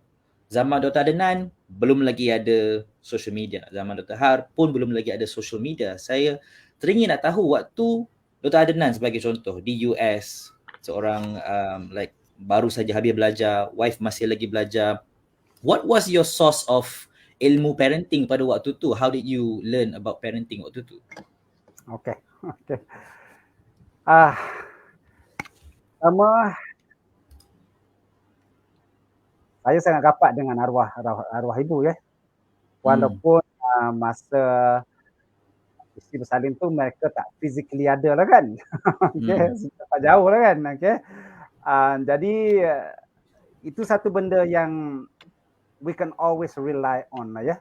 Zaman Dr. Adnan belum lagi ada social media. Zaman Dr. Har pun belum lagi ada social media. Saya teringin nak tahu waktu Dr. Adnan sebagai contoh di US, seorang like baru saja habis belajar, wife masih lagi belajar. What was your source of ilmu parenting pada waktu tu? How did you learn about parenting waktu tu? Okey. Pertama, saya sangat rapat dengan arwah ibu ya. Walaupun masa isteri bersalin tu mereka tak physically ada lah kan. Okey, tak jauh lah kan. Okey. Jadi itu satu benda yang we can always rely on lah ya.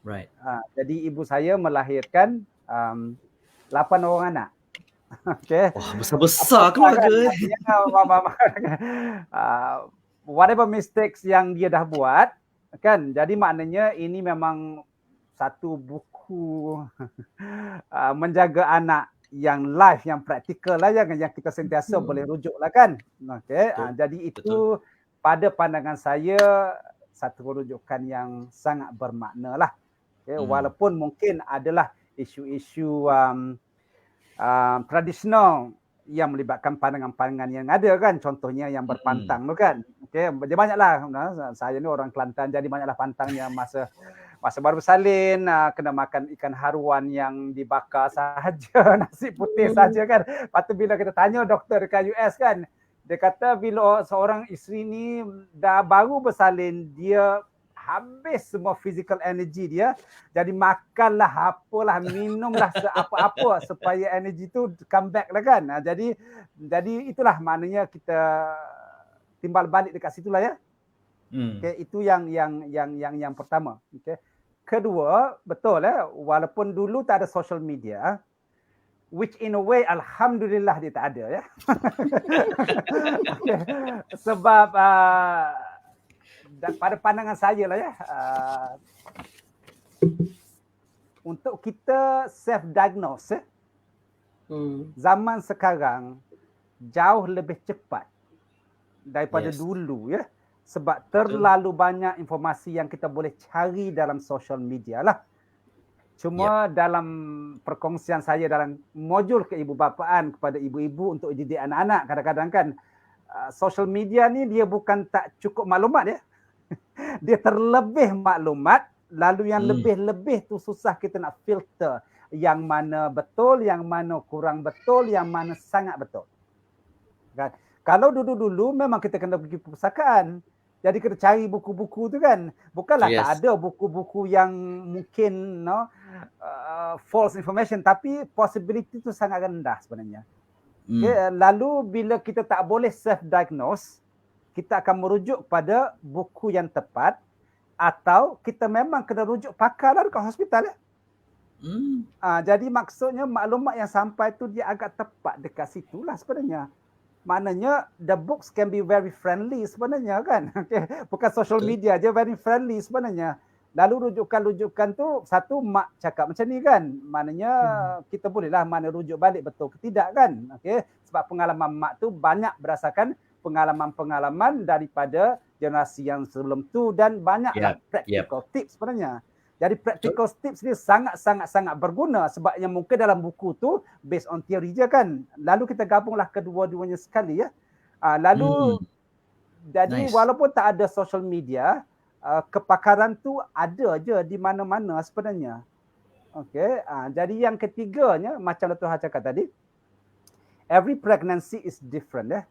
Right. Jadi ibu saya melahirkan 8 orang anak. Okey. Wah, besar-besar keluarga. Whatever mistakes yang dia dah buat kan, jadi maknanya ini memang satu buku menjaga anak yang live, yang praktikal lah yang kita sentiasa boleh rujuk lah kan. Okey, jadi itu pada pandangan saya satu rujukan yang sangat bermakna lah. Okay, walaupun mungkin adalah isu-isu tradisional yang melibatkan pandangan-pandangan yang ada kan, contohnya yang berpantang tu kan. Okey, dia banyaklah. Saya ni orang Kelantan, jadi banyaklah pantangnya masa baru bersalin, kena makan ikan haruan yang dibakar sahaja, nasi putih saja kan. Lepas tu bila kita tanya doktor dekat US kan, dia kata bila seorang isteri ni dah baru bersalin, dia habis semua physical energy dia, jadi makanlah apalah, minumlah apa-apa supaya energy tu come back lah kan. Jadi itulah maknanya kita timbal balik dekat situlah ya. Okay, itu yang pertama. Okay. Kedua, betul walaupun dulu tak ada social media, which in a way alhamdulillah dia tak ada ya. Okay. Sebab pada pandangan saya lah ya, untuk kita self-diagnose zaman sekarang jauh lebih cepat daripada dulu ya, sebab terlalu banyak informasi yang kita boleh cari dalam social media lah. Cuma dalam perkongsian saya dalam modul keibubapaan kepada ibu-ibu untuk didik anak-anak, kadang-kadang kan social media ni dia bukan tak cukup maklumat ya. Dia terlebih maklumat, lalu yang lebih-lebih tu susah kita nak filter yang mana betul, yang mana kurang betul, yang mana sangat betul. Kan? Kalau dulu-dulu memang kita kena pergi perpustakaan. Jadi kita cari buku-buku tu kan. Bukanlah tak ada buku-buku yang mungkin false information, tapi possibility tu sangat rendah sebenarnya. Okay? Lalu bila kita tak boleh self-diagnose, kita akan merujuk pada buku yang tepat, atau kita memang kena rujuk pakar lah dekat hospital ya. Jadi maksudnya maklumat yang sampai tu dia agak tepat dekat situlah sebenarnya. Maknanya the books can be very friendly sebenarnya kan. Okay. Bukan social media je, very friendly sebenarnya. Lalu rujukan-rujukan tu, satu mak cakap macam ni kan. Maknanya kita bolehlah mana rujuk balik betul ke tidak kan. Okay. Sebab pengalaman mak tu banyak berdasarkan pengalaman-pengalaman daripada generasi yang sebelum tu, dan banyaklah practical tips sebenarnya. Jadi practical tips ni sangat-sangat berguna, sebab yang mungkin dalam buku tu based on teori je kan. Lalu kita gabunglah kedua-duanya sekali ya. Jadi walaupun tak ada social media, kepakaran tu ada je di mana-mana sebenarnya. Okey, jadi yang ketiganya macam Dr. Ha cakap tadi, every pregnancy is different ya.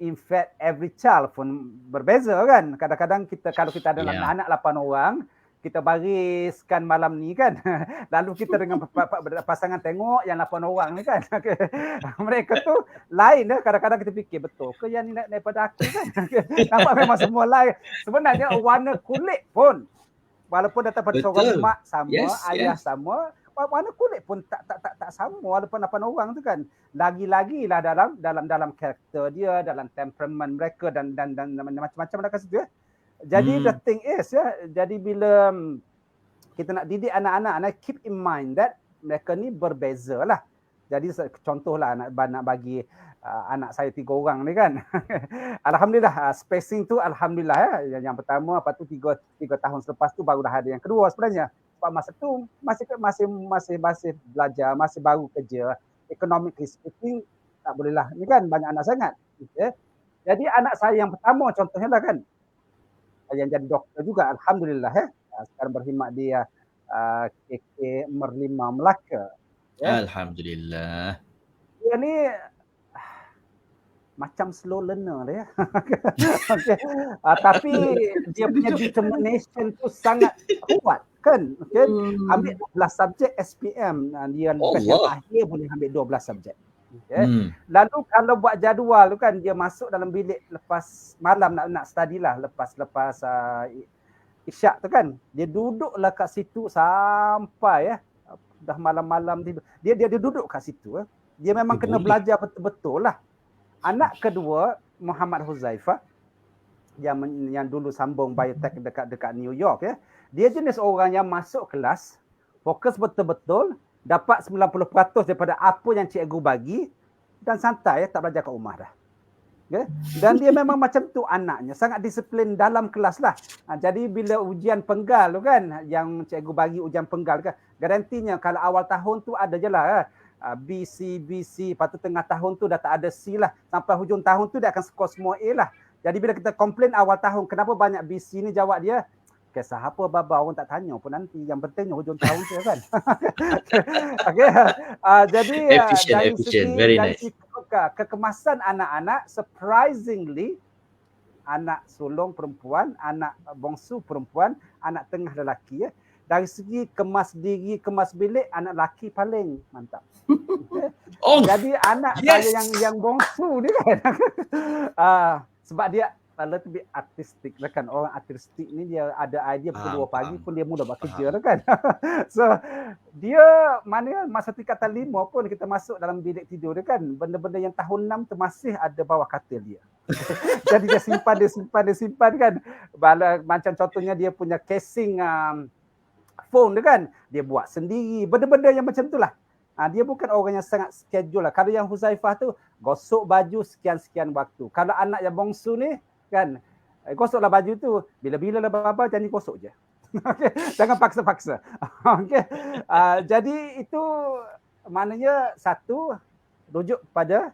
In fact, every child pun berbeza kan. Kadang-kadang kalau kita ada anak 8 orang, kita bariskan malam ni kan. Lalu kita dengan pasangan tengok yang 8 orang ni kan. Mereka tu lain ya. Kadang-kadang kita fikir, betul ke yang ni daripada aku kan. Nampak memang semua lain. Sebenarnya warna kulit pun, walaupun datang pada seorang mak sama, ayah sama, warna kulit pun tak sama walaupun 8 orang tu kan. Lagi-lagilah dalam karakter dia, dalam temperament mereka dan macam-macam dekat situ ya. Jadi the thing is ya, jadi bila kita nak didik anak-anak, keep in mind that mereka ni berbeza lah. Jadi contohlah nak bagi anak saya 3 orang ni kan. Alhamdulillah, spacing tu alhamdulillah ya. Yang pertama, lepas tu 3 tahun selepas tu baru dah ada yang kedua sebenarnya. Sebab masa tu masih belajar, masih baru kerja. Economically speaking, tak bolehlah. Ni kan banyak anak sangat. Okay. Jadi anak saya yang pertama contohnya lah kan, yang jadi doktor juga, alhamdulillah ya. Sekarang berkhidmat di KK Merlima Melaka. Ya. Alhamdulillah. Dia ni macam slow learner dia. Okay. Tapi dia punya determination tu sangat kuat kan. Okay. Ambil 12 subjek SPM, dia lepas yang akhir boleh ambil 12 subjek. Okay. Lalu kalau buat jadual tu kan, dia masuk dalam bilik lepas malam nak study lah, lepas isyak tu kan, dia duduklah kat situ sampai dah malam-malam tidur. Dia duduk kat situ. Dia memang kena belajar betul-betul lah. Anak kedua Muhammad Huzaifah yang dulu sambung biotech dekat New York ya. Dia jenis orang yang masuk kelas, fokus betul-betul, dapat 90% daripada apa yang cikgu bagi dan santai tak belajar kat rumah dah. Okay? Dan dia memang macam tu anaknya, sangat disiplin dalam kelas lah. Jadi bila ujian penggal tu kan, yang cikgu bagi ujian penggal kan, garantinya kalau awal tahun tu ada je lah B, C, lepas tu tengah tahun tu dah tak ada C lah. Sampai hujung tahun tu dia akan skor semua A lah. Jadi bila kita komplain awal tahun, kenapa banyak B, C ni, jawab dia, kisah apa baba, orang tak tanya pun nanti. Yang pentingnya hujung tahun tu kan. Okay. Jadi dari segi kekemasan anak-anak, surprisingly, anak sulung perempuan, anak bongsu perempuan, anak tengah lelaki ya. Dari segi kemas diri, kemas bilik, anak lelaki paling mantap. Okay. Jadi anak saya yang bongsu ni kan, sebab dia lebih artistik lah kan. Orang artistik ni dia ada idea pukul 2 pagi pun dia mula bekerja lah kan. So dia masa tingkatan 5 pun kita masuk dalam bilik tidur dia kan, benda-benda yang tahun 6 tu masih ada bawah katil dia. Jadi dia simpan kan. Macam contohnya dia punya casing phone dia kan, dia buat sendiri, benda-benda yang macam tu lah. Dia bukan orang yang sangat schedule lah. Kalau yang Huzaifah tu gosok baju sekian-sekian waktu. Kalau anak yang bongsu ni kan, gosoklah baju tu bila-bila lah baba, jangan gosok je. Okay. Jangan paksa-paksa. Okay. Jadi itu maknanya satu, rujuk pada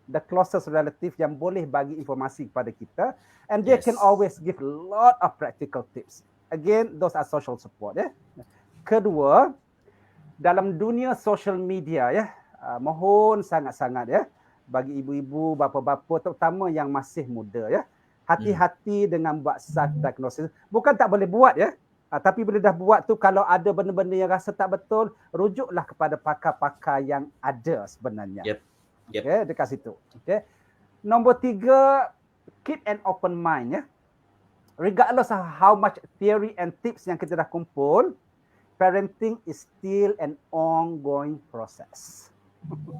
the closest relative yang boleh bagi informasi kepada kita, and they can always give a lot of practical tips. Again, those are social support ya. Kedua, dalam dunia social media ya, mohon sangat-sangat ya, bagi ibu-ibu, bapa-bapa terutama yang masih muda ya, hati-hati dengan buat self diagnosis. Bukan tak boleh buat ya, tapi bila dah buat tu, kalau ada benda-benda yang rasa tak betul, rujuklah kepada pakar-pakar yang ada sebenarnya. Yep. Okay, dekat situ. Okay. Nombor 3, keep an open mind ya. Regardless of how much theory and tips yang kita dah kumpul, parenting is still an ongoing process.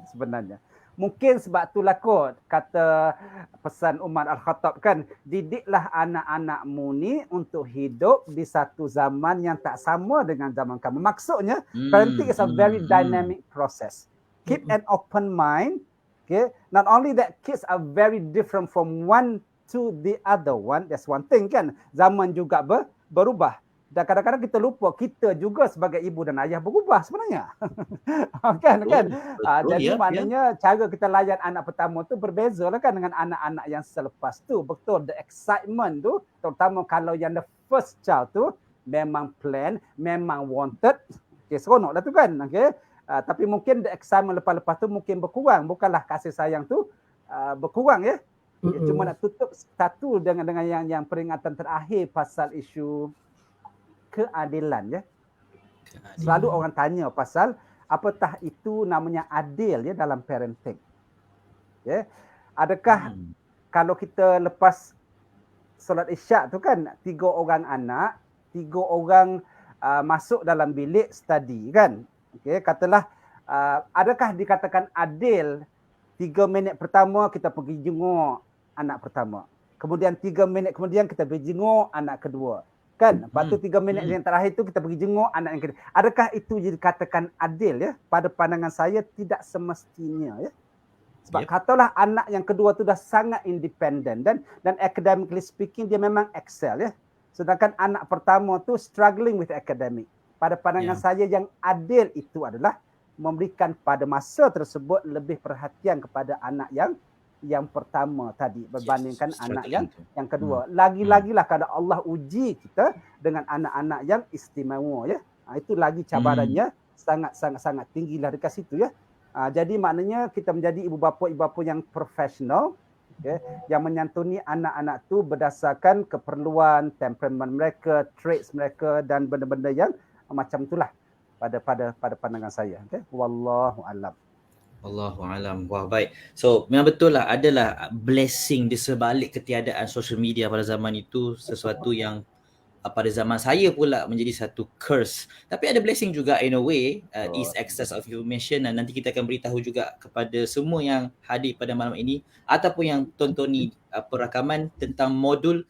Sebenarnya. Mungkin sebab itulah kot kata pesan Umar Al-Khattab kan, didiklah anak-anakmu ni untuk hidup di satu zaman yang tak sama dengan zaman kamu. Maksudnya, parenting is a very dynamic process. Keep an open mind. Okay? Not only that, kids are very different from one to the other one. That's one thing kan. Zaman juga berubah. Dan kadang-kadang kita lupa kita juga sebagai ibu dan ayah berubah sebenarnya. kan? Jadi maknanya cara kita layan anak pertama tu berbeza lah kan dengan anak-anak yang selepas tu. Betul, the excitement tu, terutama kalau yang the first child tu memang plan, memang wanted. Okay, seronok lah tu kan. Okay. Tapi mungkin the excitement lepas-lepas tu mungkin berkurang. Bukanlah kasih sayang tu berkurang ya. Cuma nak tutup satu dengan yang peringatan terakhir pasal isu keadilan ya. Selalu orang tanya pasal apatah itu namanya adil ya dalam parenting. Ya. Adakah kalau kita lepas solat Isyak tu kan 3 orang anak, 3 orang masuk dalam bilik study kan. Okey, katalah adakah dikatakan adil 3 minit pertama kita pergi jenguk anak pertama. Kemudian 3 minit kemudian kita pergi jenguk anak kedua. Kan? Lepas tu 3 minit yang terakhir tu kita pergi jenguk anak yang kedua. Adakah itu dikatakan adil ya? Pada pandangan saya tidak semestinya ya. Sebab Yep. katalah anak yang kedua tu dah sangat independent dan academically speaking dia memang excel ya. Sedangkan anak pertama tu struggling with academic. Pada pandangan saya yang adil itu adalah memberikan pada masa tersebut lebih perhatian kepada anak yang pertama tadi berbandingkan anak yang kedua. Lagi-lagilah kalau Allah uji kita dengan anak-anak yang istimewa ya. Itu lagi cabarannya sangat tinggilah dekat situ ya. Jadi maknanya kita menjadi ibu bapa yang profesional okay, yang menyantuni anak-anak tu berdasarkan keperluan, temperament mereka, traits mereka dan benda-benda yang macam itulah pada pandangan saya. Okay? Wallahu a'lam. Wallahualam. Wah, baik. So memang betul lah, adalah blessing di sebalik ketiadaan social media pada zaman itu, sesuatu yang pada zaman saya pula menjadi satu curse. Tapi ada blessing juga in a way, ease access of information, dan nanti kita akan beritahu juga kepada semua yang hadir pada malam ini ataupun yang tontoni perakaman tentang modul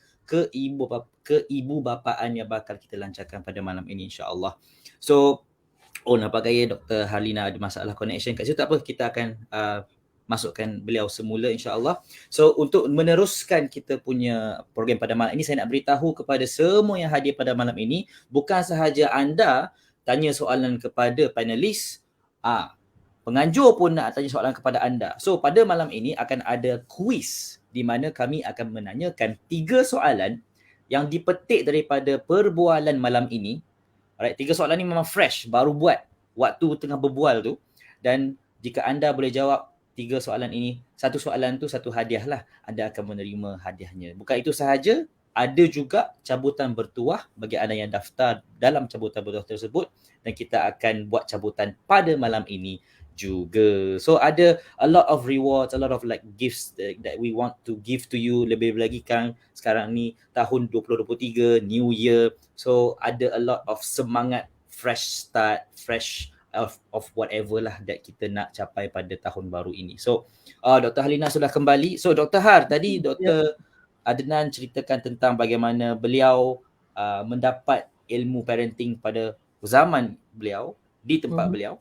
keibubapaan yang bakal kita lancarkan pada malam ini, insya-Allah. So nampak gaya Dr. Harlina ada masalah connection kat situ, tak apa, kita akan masukkan beliau semula, insya-Allah. So untuk meneruskan kita punya program pada malam ini, saya nak beritahu kepada semua yang hadir pada malam ini, bukan sahaja anda tanya soalan kepada panelis, penganjur pun nak tanya soalan kepada anda. So pada malam ini akan ada kuis di mana kami akan menanyakan 3 soalan yang dipetik daripada perbualan malam ini. Alright, 3 soalan ni memang fresh, baru buat waktu tengah berbual tu, dan jika anda boleh jawab 3 soalan ini, satu soalan tu satu hadiah lah, anda akan menerima hadiahnya. Bukan itu sahaja, ada juga cabutan bertuah bagi anda yang daftar dalam cabutan bertuah tersebut, dan kita akan buat cabutan pada malam ini juga. So ada a lot of rewards, a lot of like gifts that we want to give to you. Lebih lagi kan sekarang ni tahun 2023, new year, so ada a lot of semangat, fresh start, fresh of whatever lah that kita nak capai pada tahun baru ini. So Dr. Harlina sudah kembali. So Dr. Har, tadi Dr. Adnan ceritakan tentang bagaimana beliau mendapat ilmu parenting pada zaman beliau, di tempat beliau.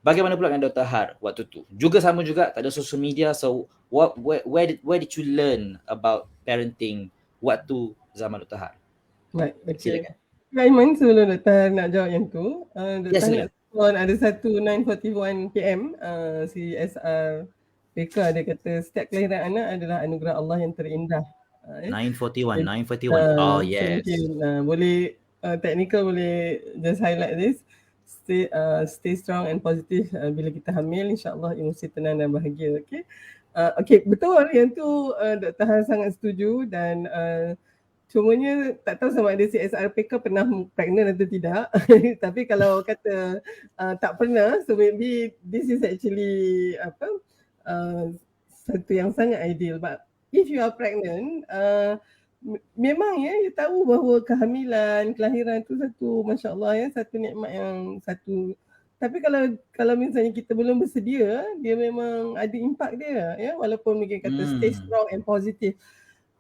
Bagaimana pula dengan Dr. Har waktu tu? Juga sama juga, tak ada social media. So where did you learn about parenting waktu zaman Dr. Har? Baik, okay. Silakan. Aiman, sebelum Dr. Har nak jawab yang tu, Dr. Yes, Har ada satu 9:41 PM si SR PK dia kata setiap kelahiran anak adalah anugerah Allah yang terindah. 9:41. Oh yes. Boleh technical boleh just highlight this. Stay strong and positive bila kita hamil, insya-Allah emosi tenang dan bahagia. Okay, betul yang tu Dr. Han sangat setuju, dan cumanya tak tahu sama ada si SRPK pernah pregnant atau tidak. Tapi kalau kata tak pernah, so maybe this is actually satu yang sangat ideal. But if you are pregnant, memang ya, you tahu bahawa kehamilan, kelahiran tu satu, masya-Allah ya, satu nikmat yang satu. Tapi kalau misalnya kita belum bersedia, dia memang ada impak dia ya, walaupun mungkin kata stay strong and positive.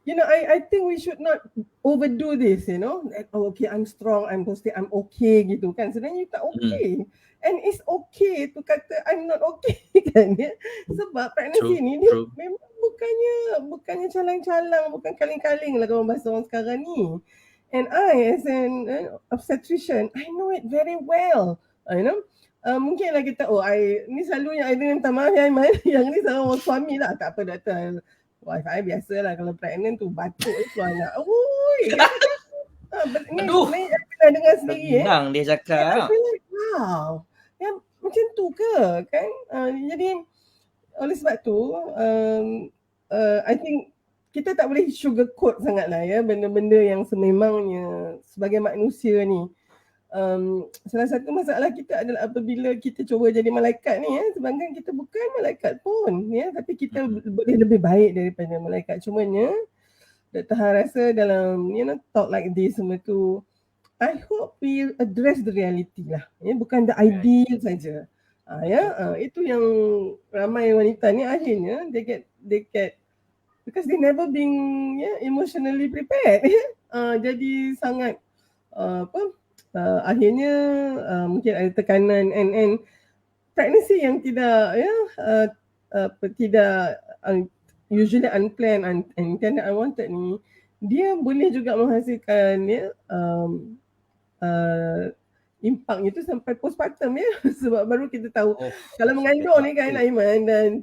You know, I think we should not overdo this, you know. Like, okay, I'm strong, I'm positive, I'm okay gitu kan. Sebenarnya you tak okay. And it's okay to kata I'm not okay kan ya. Sebab pregnancy ni dia memang bukannya calang-calang, bukan kaling-kaling lah kalau bahasa orang sekarang ni. And I as an obstetrician, I know it very well. You know, mungkinlah kita ni selalu yang I minta maaf ya Aiman, yang ni sama orang suami lah, tak apa doktor. Wife I biasalah kalau pregnant tu batuk tu anak. Oi. Aduh. Ni pernah dengar sendiri Senang dia cakap. Wow. Ya macam tu ke kan? Jadi oleh sebab tu I think kita tak boleh sugarcoat sangatlah ya benda-benda yang sememangnya sebagai manusia ni. Salah satu masalah kita adalah apabila kita cuba jadi malaikat ni ya, sebenarnya kita bukan malaikat pun ya, tapi kita boleh lebih baik daripada malaikat. Cumanya Dr. Han rasa dalam talk like this semua tu, I hope we address the reality lah ya, bukan the ideal saja. Itu yang ramai wanita ni akhirnya they get because they never been emotionally prepared jadi sangat akhirnya mungkin ada tekanan and pregnancy yang tidak tidak usually unplanned and intended unwanted ni, dia boleh juga menghasilkan impak itu sampai postpartum ya. Sebab baru kita tahu kalau mengandung ni kan Aiman dan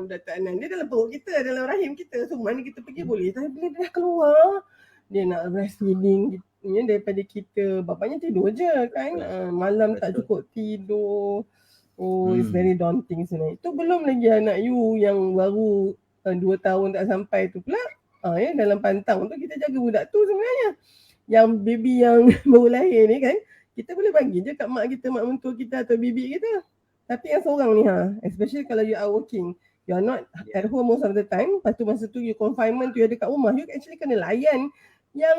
Dr. Anan, dia dalam perut kita, dalam rahim kita, so mana kita pergi boleh, tapi bila dia dah keluar dia nak breastfeeding ya, daripada kita bapaknya tidur je kan, malam tak cukup tidur. It's very daunting sebenarnya. Itu belum lagi anak you yang baru 2 tahun tak sampai tu pula ya, dalam pantang tu kita jaga budak tu sebenarnya. Yang baby yang baru lahir ni kan, kita boleh bagi je kat mak kita, mak mentua kita atau bibi kita. Tapi yang seorang ni especially kalau you are working, you are not at home most of the time, lepas tu masa tu you confinement, you ada kat rumah, you actually kena layan yang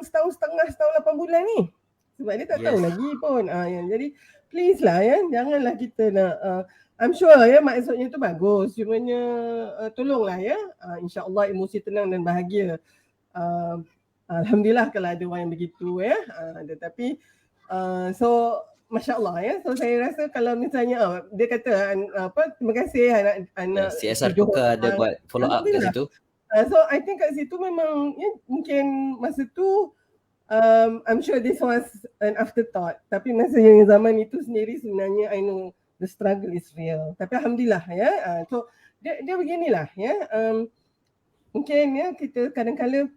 setahun setengah, setahun 8 bulan ni. Sebab dia tak tahu lagi pun. Jadi please lah ya, janganlah kita nak I'm sure ya maksudnya tu bagus. Cumanya tolonglah ya. InsyaAllah emosi tenang dan bahagia. Alhamdulillah kalau ada orang yang begitu ya. Tetapi so Masya Allah ya. So saya rasa kalau misalnya dia kata terima kasih anak CSR Tukar ada buat follow up kat situ. So I think kat situ memang ya, mungkin masa tu I'm sure this was an afterthought. Tapi masa yang zaman itu sendiri sebenarnya I know the struggle is real. Tapi alhamdulillah ya. So dia beginilah ya. Mungkin ya kita kadang-kala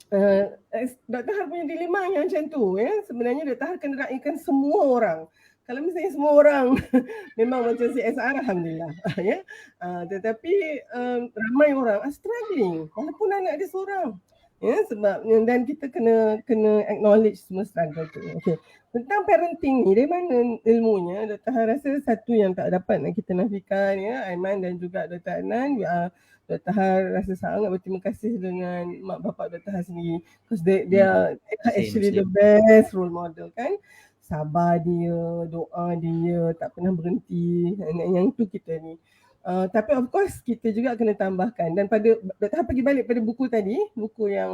Dr. Har punya dilema yang macam tu ya. Sebenarnya Dr. Har kena raihkan semua orang. Kalau misalnya semua orang memang macam CSR alhamdulillah ya. Tetapi ramai orang struggling walaupun anak dia seorang. Ya, sebab dan kita kena acknowledge semua struggle tu. Okay. Tentang parenting ni, dari mana ilmunya? Dr. Han rasa satu yang tak dapat nak kita nafikan ya, Aiman dan juga Dr. Anan. Dr. Han rasa sangat berterima kasih dengan mak bapak Dr. Han sendiri. Because they are actually the best role model kan. Sabar dia, doa dia, tak pernah berhenti. Yang tu kita ni. Tapi of course kita juga kena tambahkan, dan pada Dr. pergi balik pada buku tadi, buku yang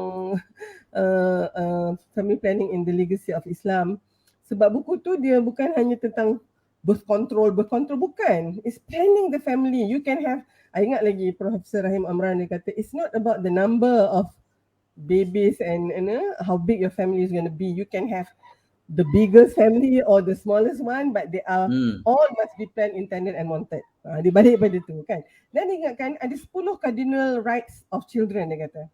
Family Planning in the Legacy of Islam. Sebab buku tu dia bukan hanya tentang birth control bukan. It's planning the family. You can have, I ingat lagi Profesor Rahim Amran dia kata, it's not about the number of babies and how big your family is going to be. You can have the biggest family or the smallest one, but they are all must be planned, intended and wanted. Dia balik pada tu kan. Dan ingatkan ada 10 cardinal rights of children dia kata.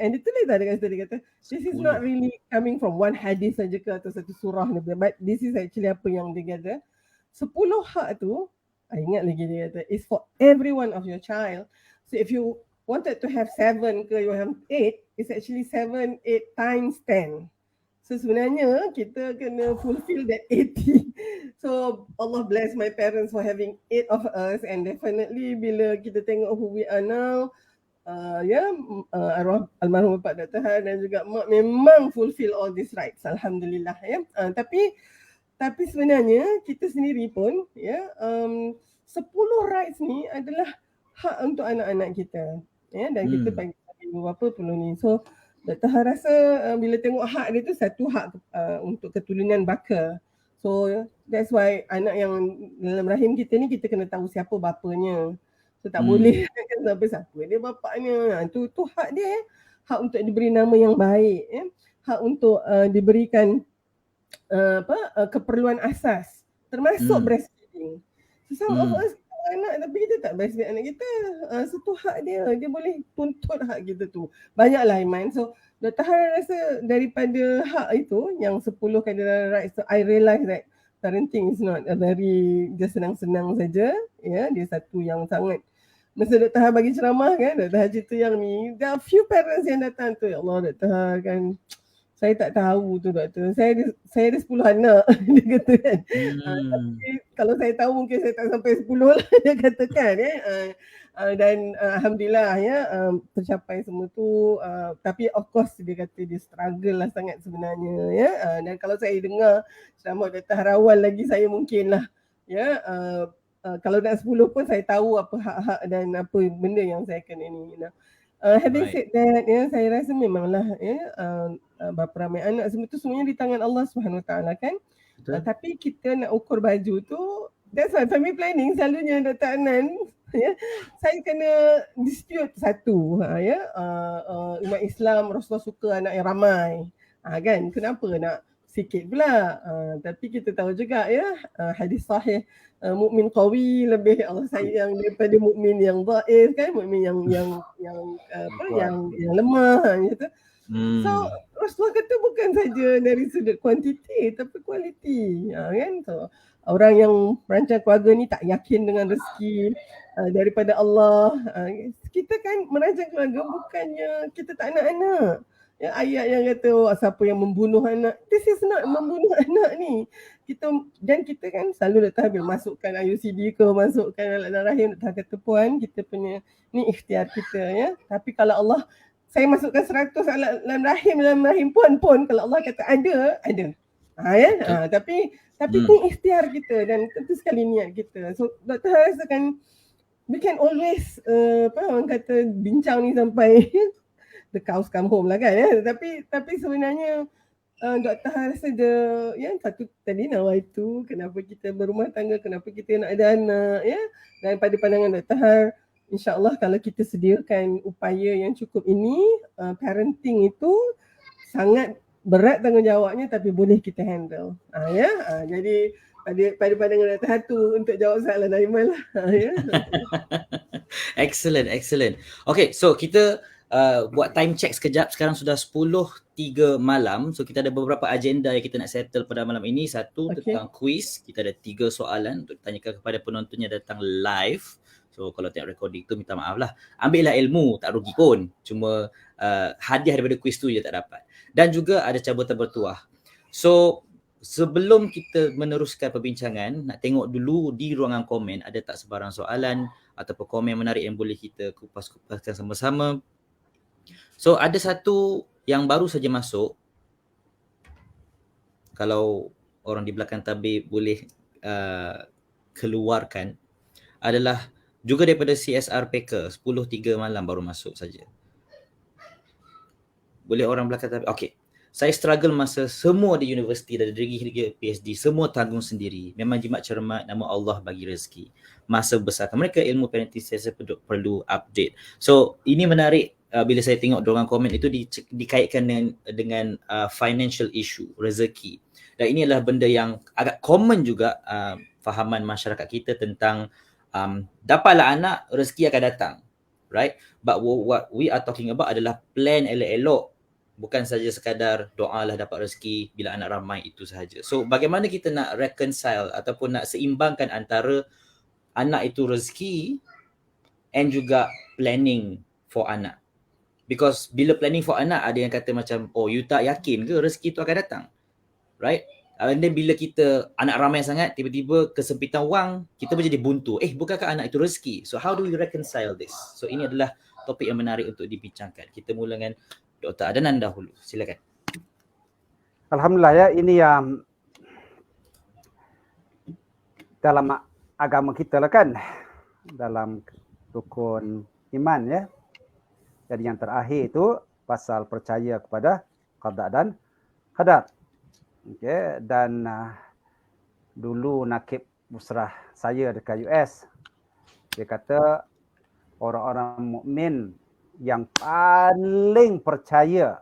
And dia tulis tak dia kata this is not really coming from one hadis saja ke atau satu surah ni, but this is actually apa yang dia kata 10 hak tu, ingat lagi dia kata is for every one of your child. So if you wanted to have 7 ke you have 8, it's actually 7, 8 times 10. So sebenarnya kita kena fulfill that 80. So Allah bless my parents for having 8 of us, and definitely bila kita tengok who we are now, arwah almarhum Bapak Dr. Han dan juga mak memang fulfill all these rights. Alhamdulillah ya. Tapi sebenarnya kita sendiri pun ya 10 rights ni adalah hak untuk anak-anak kita. Ya, dan kita bagi berapa perlu ni. So Dr. Han rasa bila tengok hak dia tu satu hak untuk keturunan baka. So that's why anak yang dalam rahim kita ni kita kena tahu siapa bapanya. So tak boleh siapa dia bapaknya. Tu hak dia. Hak untuk diberi nama yang baik ya. Hak untuk diberikan keperluan asas termasuk breastfeeding. So some of us anak tapi kita tak breastfeed anak kita. Satu hak dia boleh tuntut hak kita tu. Banyaklah Iman. So Dr. Han rasa daripada hak itu yang 10 cardinal rights, so I realise that parenting is not a very just senang-senang saja ya. Dia satu yang sangat, masa Dr. Han bagi ceramah kan, Dr. Han cerita yang ni, there are few parents yang datang tu, ya Allah Dr. Han kan, saya tak tahu tu doktor. Saya ada 10 anak dia kata kan. Tapi kalau saya tahu mungkin saya tak sampai 10 lah dia katakan ya. Dan alhamdulillah ya tercapai semua tu. Tapi of course dia kata dia struggle lah sangat sebenarnya ya. Dan kalau saya dengar ceramah Dr. Harawal lagi, saya mungkin lah ya kalau dah 10 pun saya tahu apa hak-hak dan apa benda yang saya kena ni. Having said that ya, saya rasa memanglah ya berapa ramai anak semua tu semuanya di tangan Allah Subhanahu Wa Taala kan. Tapi kita nak ukur baju tu That's why family planning selalunya Dr. Anan, ya, saya kena dispute satu, umat Islam Rasulullah suka anak yang ramai, kan, kenapa nak sikit pula. Tapi kita tahu juga ya, hadis sahih, mukmin qawi lebih Allah sayang daripada mukmin yang dhaif kan, mukmin yang lemah gitu. So Rasulullah kata bukan saja dari sudut kuantiti tapi kualiti, kan. So orang yang merancang keluarga ni tak yakin dengan rezeki daripada Allah. Kita kan merancang keluarga bukannya kita tak nak anak. Ya, ayat yang kata siapa yang membunuh anak, this is not membunuh anak ni. Kita kan selalu letak bila masukkan IUCD ke, masukkan alat dalam rahim, letak kata puan, kita punya ni ikhtiar kita ya. Tapi kalau Allah, saya masukkan 100 alat dalam rahim puan pun kalau Allah kata ada. Tapi ni ikhtiar kita dan tentu sekali niat kita. So Dr. Haris akan, we can always orang kata bincang ni sampai the cows come home lah kan ya. Tapi sebenarnya Dr. Haris ada yang satu tadi nawaitu, kenapa kita berumah tangga, kenapa kita nak ada anak ya. Dan pada pandangan Dr. Har, insya-Allah kalau kita sediakan upaya yang cukup ini, parenting itu sangat berat tanggungjawabnya tapi boleh kita handle. Jadi pada pandangan Dr. Har tu untuk jawab soalan Aiman lah. Ya. Excellent. Okay, so kita buat time check sekejap. Sekarang sudah 10.03 malam. So kita ada beberapa agenda yang kita nak settle pada malam ini. Satu, tentang quiz. Kita ada 3 soalan untuk ditanyakan kepada penonton yang datang live. So kalau tengok recording tu minta maaf lah. Ambillah ilmu, tak rugi pun. Cuma hadiah daripada quiz tu je tak dapat. Dan juga ada cabutan bertuah. So sebelum kita meneruskan perbincangan, nak tengok dulu di ruangan komen ada tak sebarang soalan ataupun komen menarik yang boleh kita kupas-kupaskan sama-sama. So ada satu yang baru saja masuk. Kalau orang di belakang tabir boleh keluarkan, adalah juga daripada CSR Packer, 10.03 malam baru masuk saja. Boleh orang belakang tabir? Okay. Saya struggle masa semua di universiti dari hingga PhD, semua tanggung sendiri. Memang jimat cermat, nama Allah bagi rezeki. Masa besarkan mereka, ilmu parenting saya perlu update. So ini menarik bila saya tengok dorongan komen itu dikaitkan dengan financial issue, rezeki. Dan ini adalah benda yang agak common juga fahaman masyarakat kita tentang dapatlah anak, rezeki akan datang. Right? But what we are talking about adalah plan elok-elok. Bukan saja sekadar doalah dapat rezeki bila anak ramai itu sahaja. So bagaimana kita nak reconcile ataupun nak seimbangkan antara anak itu rezeki and juga planning for anak. Because bila planning for anak ada yang kata macam, oh you tak yakin ke rezeki itu akan datang? Right? And then bila kita anak ramai sangat, tiba-tiba kesempitan wang, kita menjadi buntu. Bukankah anak itu rezeki? So how do we reconcile this? So ini adalah topik yang menarik untuk dibincangkan. Kita mula dengan Dr. Adnan dahulu. Silakan. Alhamdulillah ya, ini yang dalam agama kita lah kan, dalam rukun iman ya. Jadi yang terakhir itu pasal percaya kepada qada dan qadar. Okey, dan dulu nakib musrah saya dekat US, dia kata orang-orang mukmin yang paling percaya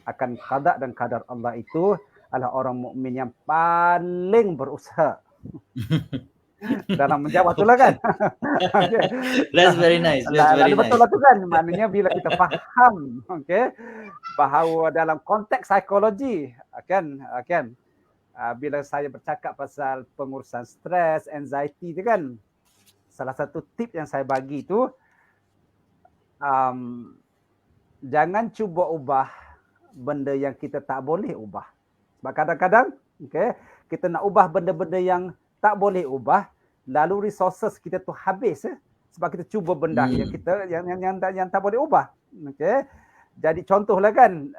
akan qada dan qadar Allah itu adalah orang mukmin yang paling berusaha dalam menjawab itulah kan. That's very nice. Betul lah tu kan. Maknanya bila kita faham bahawa dalam konteks psikologi bila saya bercakap pasal pengurusan stres, anxiety tu kan, salah satu tip yang saya bagi tu, jangan cuba ubah benda yang kita tak boleh ubah. Sebab kadang-kadang kita nak ubah benda-benda yang tak boleh ubah, lalu resources kita tu habis sebab kita cuba benda yang kita yang tak boleh ubah. Jadi contohlah kan,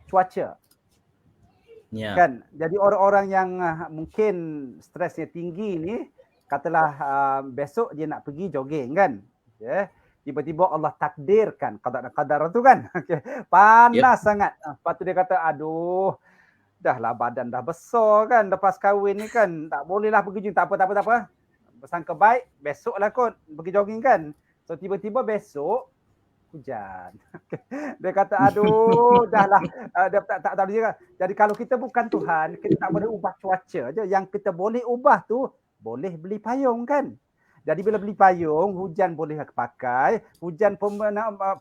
cuaca. Yeah. Kan? Jadi orang-orang yang mungkin stresnya tinggi ni, katalah besok dia nak pergi jogging kan. Tiba-tiba Allah takdirkan qada dan qadar tu kan. Panas sangat. Lepas tu dia kata, aduh, dah lah badan dah besar kan, lepas kahwin ni kan, tak bolehlah pergi jogging, tak apa. Bersangka baik, besoklah kot pergi jogging kan. So tiba-tiba besok hujan. Dia kata aduh dah lah, dia tak tahu dia. Jadi kalau kita bukan Tuhan, kita tak boleh ubah cuaca je. Yang kita boleh ubah tu, boleh beli payung kan. Jadi bila beli payung, hujan boleh pakai, hujan pun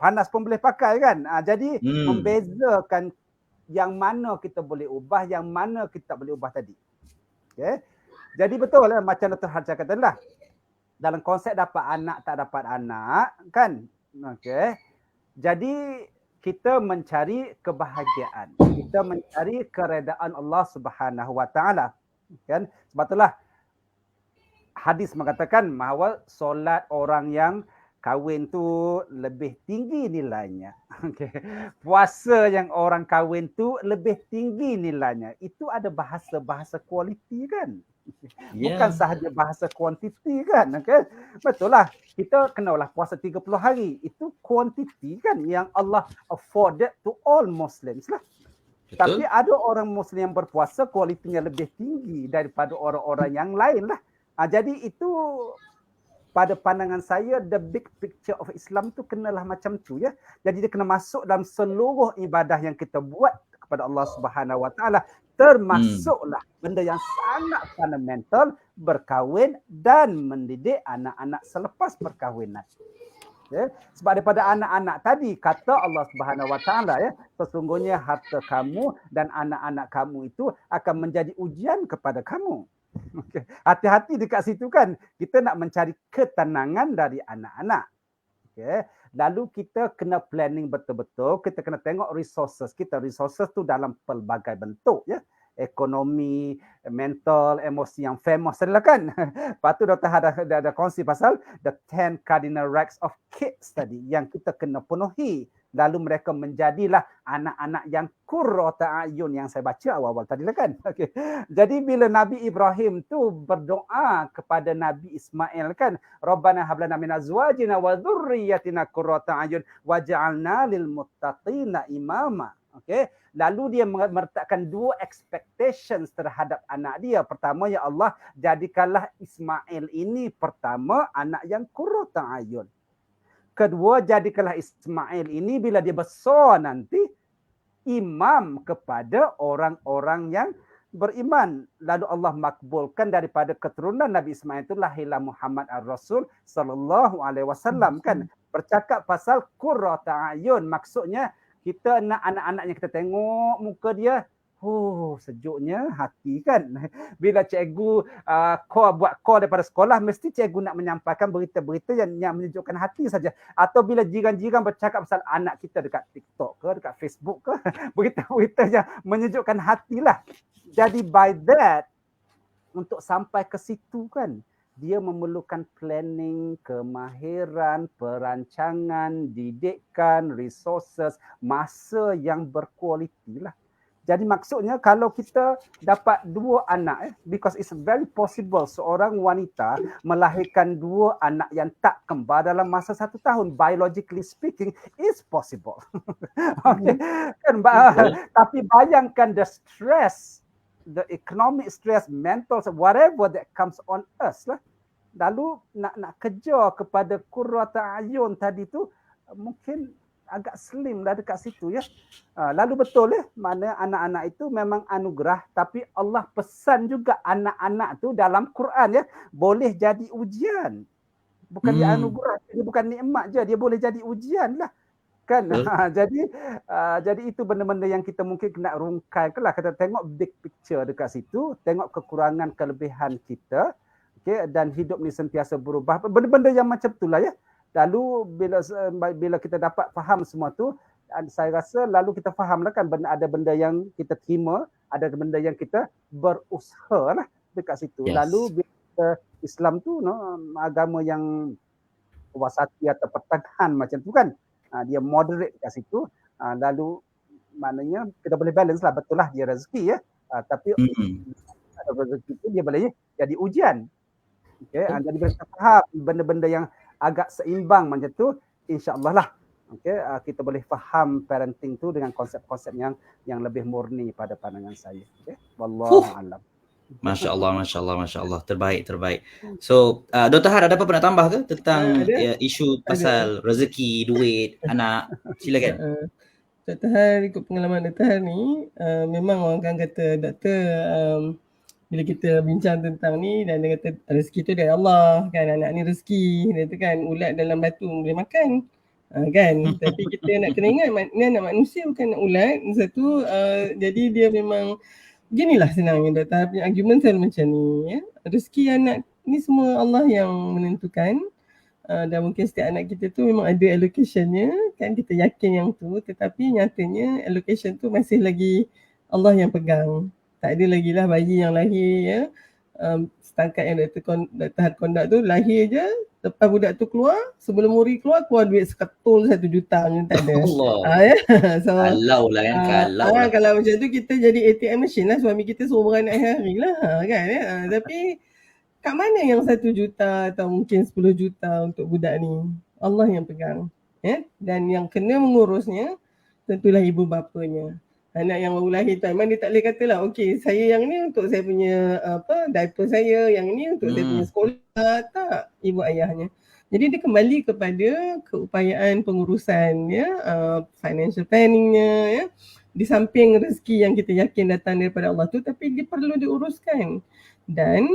panas pun boleh pakai kan. Jadi membezakan yang mana kita boleh ubah, yang mana kita boleh ubah tadi. Okay. Jadi betul lah macam Dr. Harsha kata lah. Dalam konsep dapat anak tak dapat anak kan. Okay. Jadi kita mencari kebahagiaan. Kita mencari keredaan Allah Subhanahu Wa Taala. Kan? Sebab itulah hadis mengatakan bahawa solat orang yang kahwin tu lebih tinggi nilainya. Okay. Puasa yang orang kahwin tu lebih tinggi nilainya. Itu ada bahasa kualiti kan. Bukan sahaja bahasa kuantiti kan. Okay. Betul lah. Kita kenalah puasa 30 hari. Itu kuantiti kan yang Allah afforded to all Muslims lah. Betul. Tapi ada orang Muslim yang berpuasa kualitinya lebih tinggi daripada orang-orang yang lain lah. Jadi itu pada pandangan saya the big picture of Islam tu kenalah macam tu ya. Jadi dia kena masuk dalam seluruh ibadah yang kita buat kepada Allah Subhanahu Wa Taala, termasuklah benda yang sangat fundamental, berkahwin dan mendidik anak-anak selepas perkahwinan. Ya, sebab daripada anak-anak tadi kata Allah Subhanahu Wa Taala ya, sesungguhnya harta kamu dan anak-anak kamu itu akan menjadi ujian kepada kamu. Okay. Hati-hati dekat situ kan. Kita nak mencari ketenangan dari anak-anak. Okay. Lalu kita kena planning betul-betul. Kita kena tengok resources kita. Resources tu dalam pelbagai bentuk ya. Ekonomi, mental, emosi yang famous adalah kan. Lepas tu Dr. ada kongsi pasal the 10 cardinal rights of kids tadi yang kita kena penuhi. Lalu mereka menjadilah anak-anak yang qurrata a'yun yang saya baca awal-awal tadi lah kan. Okay. Jadi bila Nabi Ibrahim tu berdoa kepada Nabi Ismail kan, Rabbana hablana min azwajina wa dhurriyyatina qurrata a'yun waj'alna lil muttaqina imama. Okay. Lalu dia meletakkan dua expectations terhadap anak dia. Pertama, ya Allah, jadikanlah Ismail ini pertama anak yang qurrata a'yun. Kedua, jadikanlah Ismail ini bila dia besar nanti imam kepada orang-orang yang beriman. Lalu Allah makbulkan daripada keturunan Nabi Ismail itu lahirlah Muhammad ar-Rasul sallallahu alaihi wasallam kan. Bercakap pasal qurrata a'yun, maksudnya kita nak anak-anaknya kita tengok muka dia, sejuknya hati kan. Bila cikgu buat call daripada sekolah, mesti cikgu nak menyampaikan berita-berita yang menyejukkan hati saja. Atau bila jiran-jiran bercakap pasal anak kita dekat TikTok ke, dekat Facebook ke, berita-berita yang menyejukkan hati lah. Jadi by that, untuk sampai ke situ kan, dia memerlukan planning, kemahiran, perancangan, didikan, resources, masa yang berkualiti lah. Jadi maksudnya kalau kita dapat dua anak, because it's very possible seorang wanita melahirkan dua anak yang tak kembar dalam masa 1 tahun. Biologically speaking, it's possible. Okay. Kan, tapi bayangkan the stress, the economic stress, mental, whatever that comes on us lah. Lalu nak kejar kepada qurrata a'yun tadi tu, mungkin agak slim lah dekat situ ya. Lalu betul mana anak-anak itu memang anugerah, tapi Allah pesan juga anak-anak tu dalam Quran ya, boleh jadi ujian. Bukan dia anugerah, dia bukan nikmat je, dia boleh jadi ujian lah. Kan? Jadi itu benda-benda yang kita mungkin kena rungkai lah. Kita tengok big picture dekat situ, tengok kekurangan kelebihan kita, okay, dan hidup ni sentiasa berubah. Benda-benda yang macam itulah ya. Lalu bila kita dapat faham semua tu, saya rasa lalu kita fahamlah kan ada benda yang kita terima, ada benda yang kita berusaha lah dekat situ. Yes. Lalu bila Islam tu agama yang wasati atau pertengahan macam tu kan, dia moderate dekat situ. Lalu maknanya kita boleh balance lah, betul lah dia rezeki ya. Tapi rezeki itu dia boleh jadi ujian. Okay? Jadi bila kita faham benda-benda yang agak seimbang macam tu, insya-Allah lah okey, kita boleh faham parenting tu dengan konsep-konsep yang lebih murni pada pandangan saya. Okey, wallahu alam. Masya Allah. Terbaik. So, Dr. Har ada apa nak tambah ke tentang Ada. isu pasal rezeki, duit, anak? Silakan. Dr. Har, ikut pengalaman Dr. Har ni, memang orang kan kata doktor, bila kita bincang tentang ni dan dia kata rezeki tu dari Allah kan, anak ni rezeki, dia kata kan ulat dalam batu boleh makan. Kan, tapi kita nak kena ingat ni anak manusia bukan anak ulat. Satu, jadi dia memang ginilah senangnya Dr. Har punya argument selalu macam ni ya. Rezeki anak ni semua Allah yang menentukan. Dan mungkin setiap anak kita tu memang ada allocationnya kan, kita yakin yang tu, tetapi nyatanya allocation tu masih lagi Allah yang pegang. Tak ada lagi lah bayi yang lahir ya, setakat yang Dr. Har conduct tu lahir je, lepas budak tu keluar, sebelum Muri keluar duit seketul 1 juta macam tak ada. Allah. Ya. So, Kalau lah kan, kalau lah. kalau macam tu kita jadi ATM machine lah, suami kita suruh beranak hari lah kan ya. Tapi kat mana yang 1 juta atau mungkin 10 juta untuk budak ni? Allah yang pegang. Ya? Dan yang kena mengurusnya tentulah ibu bapanya. Anak yang baru lahir tu memang dia tak boleh katalah okey saya yang ni untuk saya punya diaper saya, yang ni untuk saya punya sekolah. Tak, ibu ayahnya. Jadi dia kembali kepada keupayaan pengurusan ya, financial planningnya ya. Di samping rezeki yang kita yakin datang daripada Allah tu, tapi dia perlu diuruskan. Dan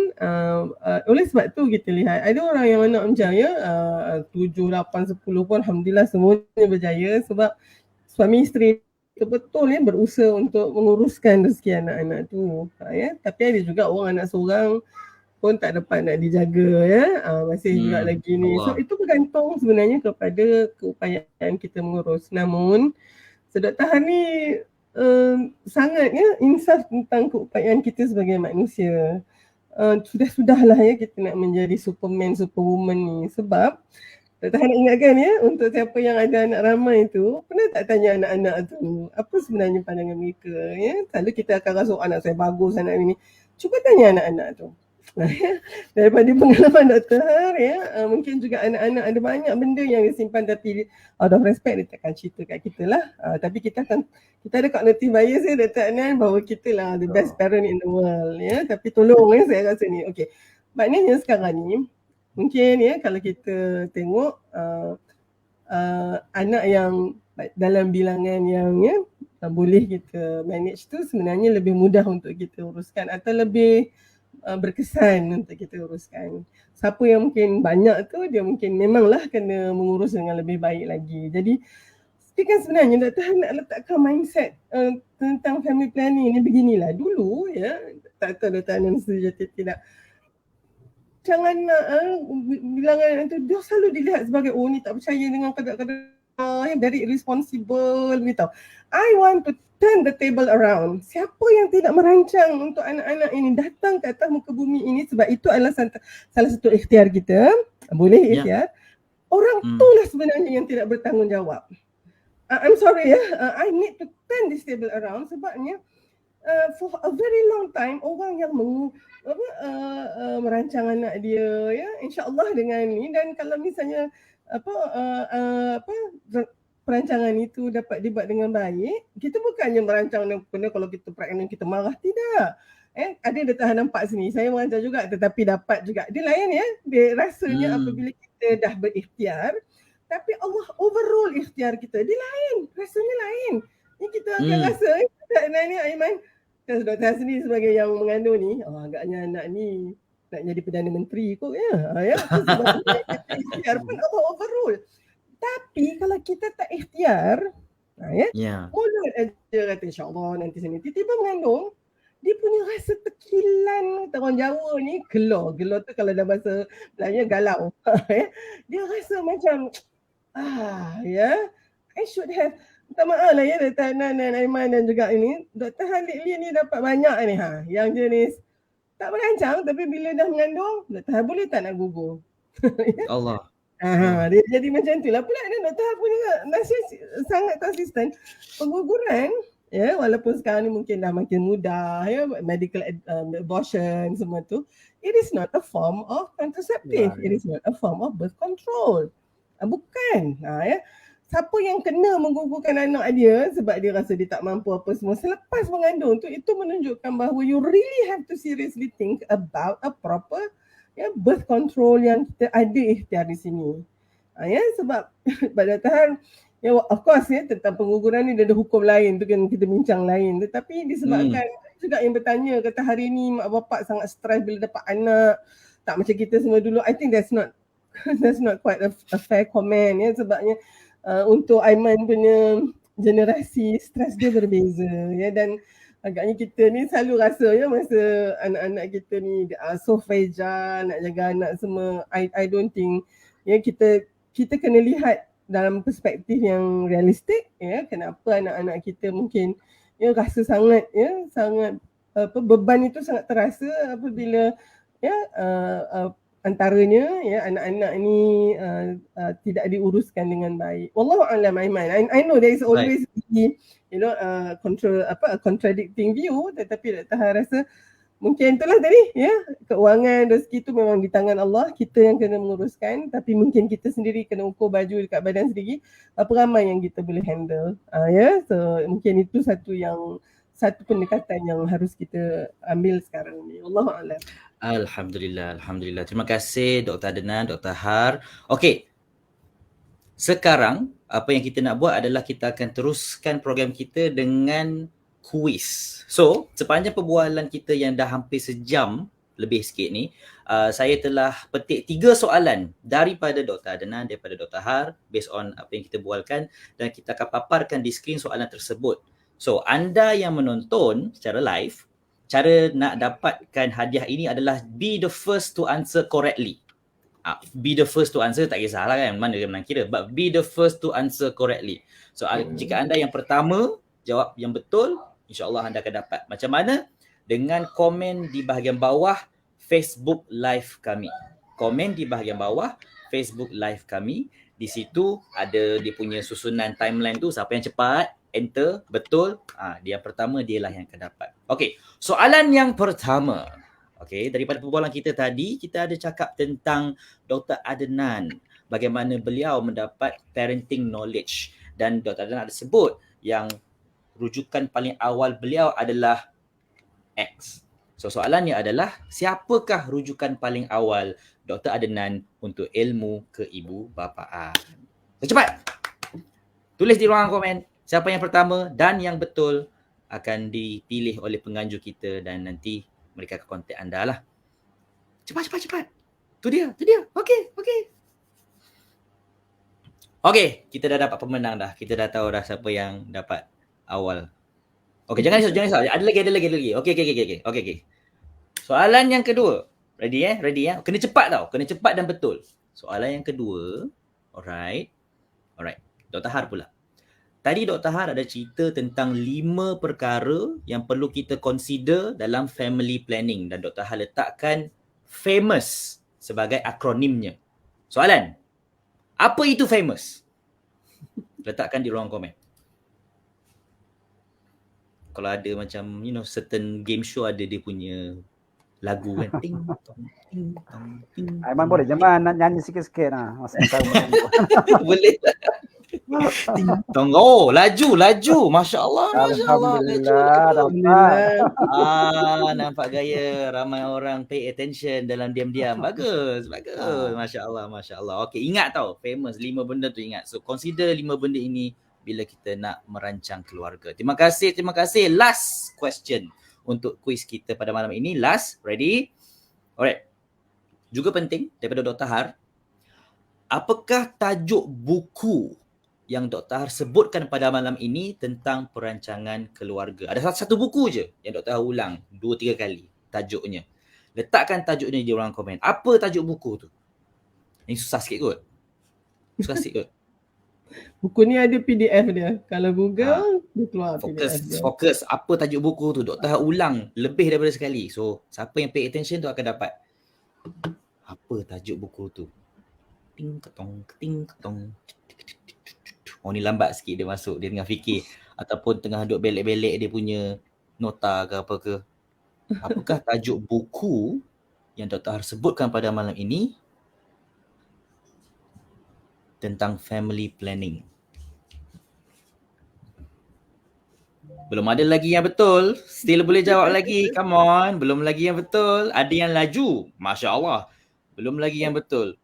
oleh sebab tu kita lihat ada orang yang anak berjaya 7, 8, 10 pun alhamdulillah semuanya berjaya sebab suami isteri betul ya berusaha untuk menguruskan rezeki anak-anak tu ya. Tapi ada juga orang anak seorang pun tak dapat nak dijaga ya, masih juga lagi ni. So itu bergantung sebenarnya kepada keupayaan kita mengurus. Namun Dr. Har ni sangat ya insaf tentang keupayaan kita sebagai manusia. Sudahlah ya kita nak menjadi Superman, Superwoman ni. Sebab Dr. Har nak ingatkan ya, untuk siapa yang ada anak ramai tu, pernah tak tanya anak-anak tu apa sebenarnya pandangan mereka ya? Selalu kita akan rasa anak saya bagus, anak ini. Cuba tanya anak-anak tu. Daripada pengalaman Dr. Har ya, mungkin juga anak-anak ada banyak benda yang dia simpan tapi out of respect dia takkan cerita kat kita lah. Tapi kita ada cognitive bias ya Dr. Adnan bahawa kita lah the best parent in the world ya. Tapi tolong ya saya rasa ni. Okay. Maknanya sekarang ni mungkin ya kalau kita tengok anak yang dalam bilangan yang ya boleh kita manage tu sebenarnya lebih mudah untuk kita uruskan atau lebih berkesan untuk kita uruskan. Siapa yang mungkin banyak tu dia mungkin memanglah kena mengurus dengan lebih baik lagi. Jadi kan sebenarnya Dr. Har nak letakkan mindset tentang family planning ni beginilah. Dulu ya, tak tahu Dr. Har setuju atau tidak. Jangan bilangan tu dia selalu dilihat sebagai ni tak percaya dengan kadang-kadang very irresponsible gitu. I want to turn the table around. Siapa yang tidak merancang untuk anak-anak ini datang ke atas muka bumi ini sebab itu adalah salah satu ikhtiar kita. Boleh ikhtiar. Orang itulah sebenarnya yang tidak bertanggungjawab. I'm sorry ya, I need to turn this table around sebabnya for a very long time orang yang merancang anak dia ya, insya-Allah dengan ni. Dan kalau misalnya perancangan itu dapat dibuat dengan baik, kita bukannya merancang benda kalau kita pregnant kita marah, tidak. Ada Dr. Har nampak sini, saya merancang juga tetapi dapat juga. Dia lain ya, dia rasanya apabila kita dah berikhtiar tapi Allah overrule ikhtiar kita, dia lain, rasanya lain. Ni kita akan rasa tak ni Aiman. Dr. Har sendiri sebagai yang mengandung ni, agaknya anak ni nak jadi Perdana Menteri kot ya. Sebab ikhtiar pun Allah overrule. Tapi kalau kita tak ikhtiar, mulut aja kata insya-Allah nanti sini tiba-tiba mengandung, dia punya rasa tekilan, orang Jawa ni gelo tu kalau dalam bahasa Melayu galau. Dia rasa macam I should have, minta maaf lah ya Dr. Adnan dan Aiman dan juga ini Dr. Khalid Lee ni dapat banyak ni yang jenis tak merancang tapi bila dah mengandung Dr. Har boleh tak nak gugur. Allah. Dia jadi macam tu lah pula. Dan Dr. Har punya nasihat sangat konsisten. Pengguguran ya, walaupun sekarang ni mungkin dah makin mudah ya, medical abortion semua tu, it is not a form of contraceptive. It is not a form of birth control. Bukan. Ya. siapa yang kena menggugurkan anak dia sebab dia rasa dia tak mampu apa semua selepas mengandung tu, itu menunjukkan bahawa you really have to seriously think about a proper birth control yang kita ada ikhtiar di sini. Sebab pada tahap of course tentang pengguguran ni dia ada hukum lain tu kan, kita bincang lain, tetapi disebabkan juga yang bertanya kata hari ni mak bapak sangat stres bila dapat anak, tak macam kita semua dulu. I think that's not quite a fair comment sebabnya untuk Aiman punya generasi stres dia berbeza dan agaknya kita ni selalu rasa masa anak-anak kita ni so fragile, nak jaga anak semua. I don't think kita kena lihat dalam perspektif yang realistik kenapa anak-anak kita mungkin rasa sangat beban itu sangat terasa apabila antaranya anak-anak ni tidak diuruskan dengan baik. Wallahu a'lam Aiman. I know there is always contradicting view, tetapi Dr. Han rasa mungkin itulah tadi keuangan rezeki tu memang di tangan Allah, kita yang kena menguruskan, tapi mungkin kita sendiri kena ukur baju dekat badan sendiri berapa ramai yang kita boleh handle. So mungkin itu satu pendekatan yang harus kita ambil sekarang ni. Wallahu a'lam. Alhamdulillah. Terima kasih Dr. Adnan, Dr. Har. Okey. Sekarang apa yang kita nak buat adalah kita akan teruskan program kita dengan kuis. So, sepanjang perbualan kita yang dah hampir sejam lebih sikit ni, saya telah petik 3 soalan daripada Dr. Adnan, daripada Dr. Har, based on apa yang kita bualkan, dan kita akan paparkan di skrin soalan tersebut. So, anda yang menonton secara live, cara nak dapatkan hadiah ini adalah be the first to answer correctly. Be the first to answer tak kisahlah kan mana dia menang kira, but be the first to answer correctly. So, jika anda yang pertama jawab yang betul, InsyaAllah anda akan dapat. Macam mana? Dengan komen di bahagian bawah Facebook live kami. Komen di bahagian bawah Facebook live kami. Di situ ada dia punya susunan timeline tu. Siapa yang cepat, enter, betul. Dia yang pertama, dialah yang akan dapat. Okey, soalan yang pertama. Okey, daripada perbualan kita tadi, kita ada cakap tentang Dr. Adnan. Bagaimana beliau mendapat parenting knowledge. Dan Dr. Adnan ada sebut yang rujukan paling awal beliau adalah X. So soalannya adalah, siapakah rujukan paling awal Dr. Adnan untuk ilmu keibubapaan? So, cepat! Tulis di ruangan komen siapa yang pertama dan yang betul akan dipilih oleh penganjur kita dan nanti mereka akan kontak anda lah. Cepat. Tu dia. Okey. Okey, kita dah dapat pemenang dah. Kita dah tahu dah siapa yang dapat awal. Okey, jangan risau. Ada lagi. Okey. Soalan yang kedua. Ready? Kena cepat tau. Kena cepat dan betul. Soalan yang kedua. Alright. Dr. Har pula. Tadi Dr. Har ada cerita tentang 5 perkara yang perlu kita consider dalam family planning dan Dr. Har letakkan famous sebagai akronimnya. Soalan. Apa itu famous? Letakkan di ruang komen. Kalau ada macam certain game show ada dia punya lagu kan, ting tong. Aiman boleh jangan nak nyanyi sikit-sikit masa tahu. Boleh lah. Ting tong. Laju. Masya-Allah. Alhamdulillah. Nampak gaya ramai orang pay attention dalam diam-diam. Bagus. Masya-Allah. Okey, ingat tau, famous 5 benda tu ingat. So consider 5 benda ini bila kita nak merancang keluarga. Terima kasih. Last question untuk kuis kita pada malam ini. Last, ready? Alright. Juga penting daripada Dr. Har. Apakah tajuk buku yang Dr. Har sebutkan pada malam ini tentang perancangan keluarga? Ada satu buku je yang Dr. Har ulang 2-3 kali tajuknya. Letakkan tajuknya di ruang komen. Apa tajuk buku tu? Ini susah sikit kot. Buku ni ada PDF dia. Kalau Google, dia keluar PDF dia. Fokus. Apa tajuk buku tu? Dr. Har ulang lebih daripada sekali. So, siapa yang pay attention tu akan dapat. Apa tajuk buku tu? Ting ketong. Oh, ni lambat sikit dia masuk. Dia tengah fikir. Ataupun tengah duduk belek-belek dia punya nota ke apa ke. Apakah tajuk buku yang Dr. Har sebutkan pada malam ini tentang family planning? Belum ada lagi yang betul. Still boleh jawab lagi. Come on. Belum lagi yang betul. Ada yang laju. Masya Allah. Belum lagi yang betul.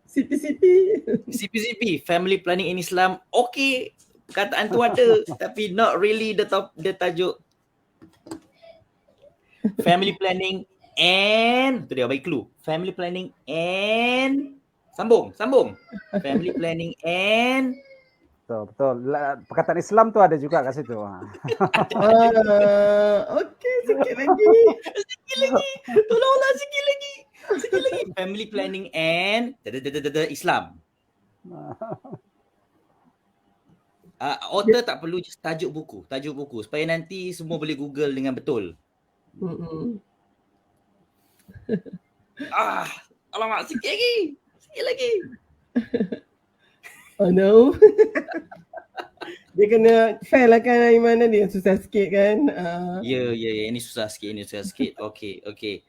Siti-siti. CPCP, Family Planning in Islam. Okay. Perkataan tu ada. Tapi not really the tajuk. Family Planning and... Tu dia, bagi clue. Family Planning and... Sambung. Family Planning and... Betul. Perkataan Islam tu ada juga kat situ. Okey, sikit lagi. Tolonglah sikit lagi. Family Planning and... Islam. Author tak perlu just tajuk buku supaya nanti semua boleh Google dengan betul. Alamak, sikit lagi. Oh no. Dia kena fail lah kan Aiman tadi, susah sikit kan. Ya, ini susah sikit. Okey.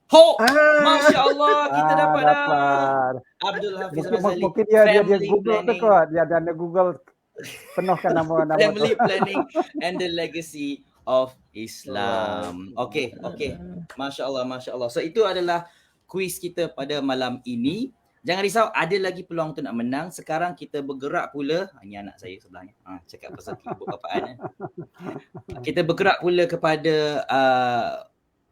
Ho! Masya Allah, kita dapat dah. Abdul Hafiz Razali. Mungkin dia Google tu kot. Dia ada Google penuhkan nama Family tu. Planning and the Legacy of Islam. Okey. Masya Allah. So itu adalah kuis kita pada malam ini. Jangan risau, ada lagi peluang untuk nak menang. Sekarang kita bergerak pula. Ini anak saya sebelahnya. Cakap pasal ibu bapaan. Kita bergerak pula kepada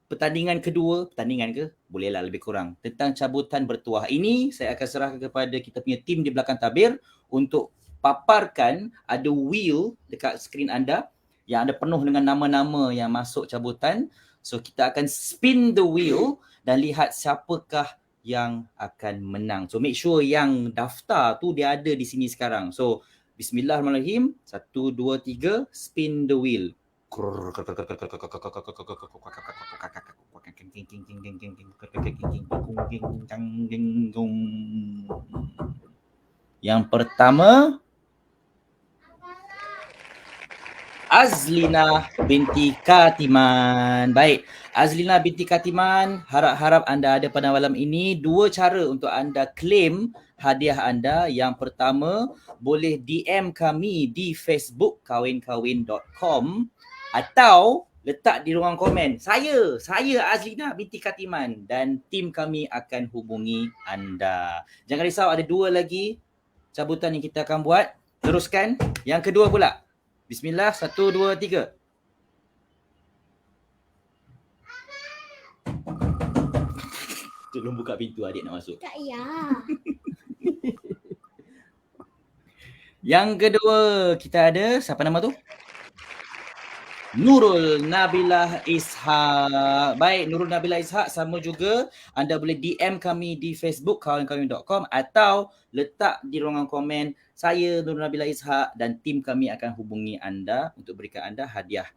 pertandingan kedua. Pertandingan ke? Bolehlah lebih kurang. Tentang cabutan bertuah. Ini saya akan serahkan kepada kita punya tim di belakang tabir untuk paparkan. Ada wheel dekat skrin anda yang ada penuh dengan nama-nama yang masuk cabutan. So kita akan spin the wheel dan lihat siapakah yang akan menang. So make sure yang daftar tu dia ada di sini sekarang. So bismillahirrahmanirrahim. 1, 2, 3, spin the wheel. Yang pertama, Azlina binti Katiman. Baik, Azlina binti Katiman, harap-harap anda ada pada malam ini. 2 cara untuk anda claim hadiah anda. Yang pertama, boleh DM kami di Facebook kawin-kawin.com atau letak di ruang komen. Saya Azlina binti Katiman dan tim kami akan hubungi anda. Jangan risau, ada 2 lagi cabutan yang kita akan buat. Teruskan. Yang kedua pula. Bismillah, 1, 2, 3. Tolong buka pintu, adik nak masuk. Tak payah. Yang kedua, kita ada, siapa nama tu? Nurul Nabilah Ishak. Baik, Nurul Nabilah Ishak, sama juga anda boleh DM kami di Facebook kawin-kawin.com atau letak di ruangan komen. Saya Nurul Nabilah Ishak dan tim kami akan hubungi anda untuk berikan anda hadiah.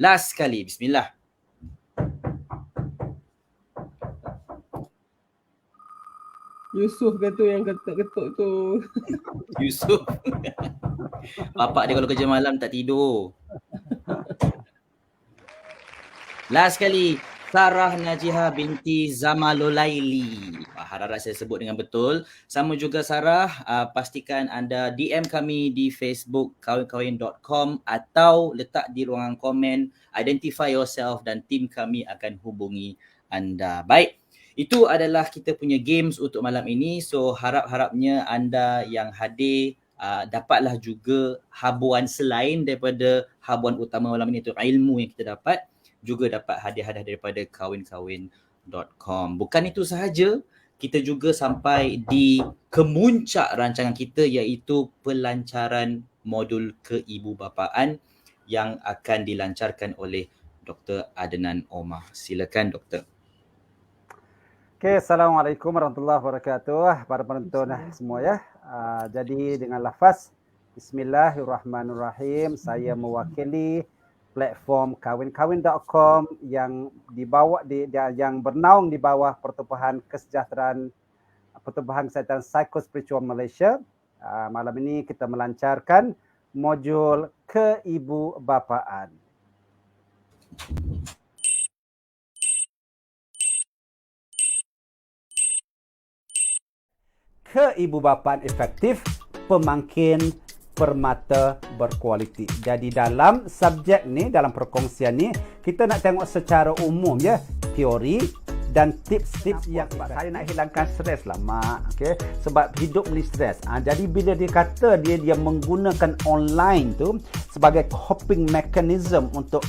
Last sekali, bismillah. Yusuf ke tu yang ketuk-ketuk tu. Yusuf. Bapak dia kalau kerja malam tak tidur. Last sekali, Sarah Najihah binti Zamalulaili. Harap saya sebut dengan betul. Sama juga Sarah, pastikan anda DM kami di Facebook kawin-kawin.com atau letak di ruangan komen, identify yourself dan tim kami akan hubungi anda. Baik, itu adalah kita punya games untuk malam ini. So harap-harapnya anda yang hadir dapatlah juga habuan selain daripada habuan utama malam ini, itu ilmu yang kita dapat. Juga dapat hadiah-hadiah daripada kawin-kawin.com. Bukan itu sahaja, kita juga sampai di kemuncak rancangan kita iaitu pelancaran modul keibubapaan yang akan dilancarkan oleh Dr. Adnan Omar. Silakan Doktor. Okay, Assalamualaikum warahmatullahi wabarakatuh. Para penonton semua ya. Jadi dengan lafaz Bismillahirrahmanirrahim, saya mewakili platform kawin-kawin.com yang yang bernaung di bawah Pertubuhan Kesejahteraan Psikospiritual Malaysia. Malam ini kita melancarkan modul keibubapaan. Keibubapaan efektif, pemangkin permata berkualiti. Jadi dalam subjek ni, dalam perkongsian ni, kita nak tengok secara umum ya, teori dan tips-tips yang saya nak hilangkan stres lah mak, okay? Sebab hidup ni stres. Jadi bila dia kata dia menggunakan online tu sebagai coping mechanism untuk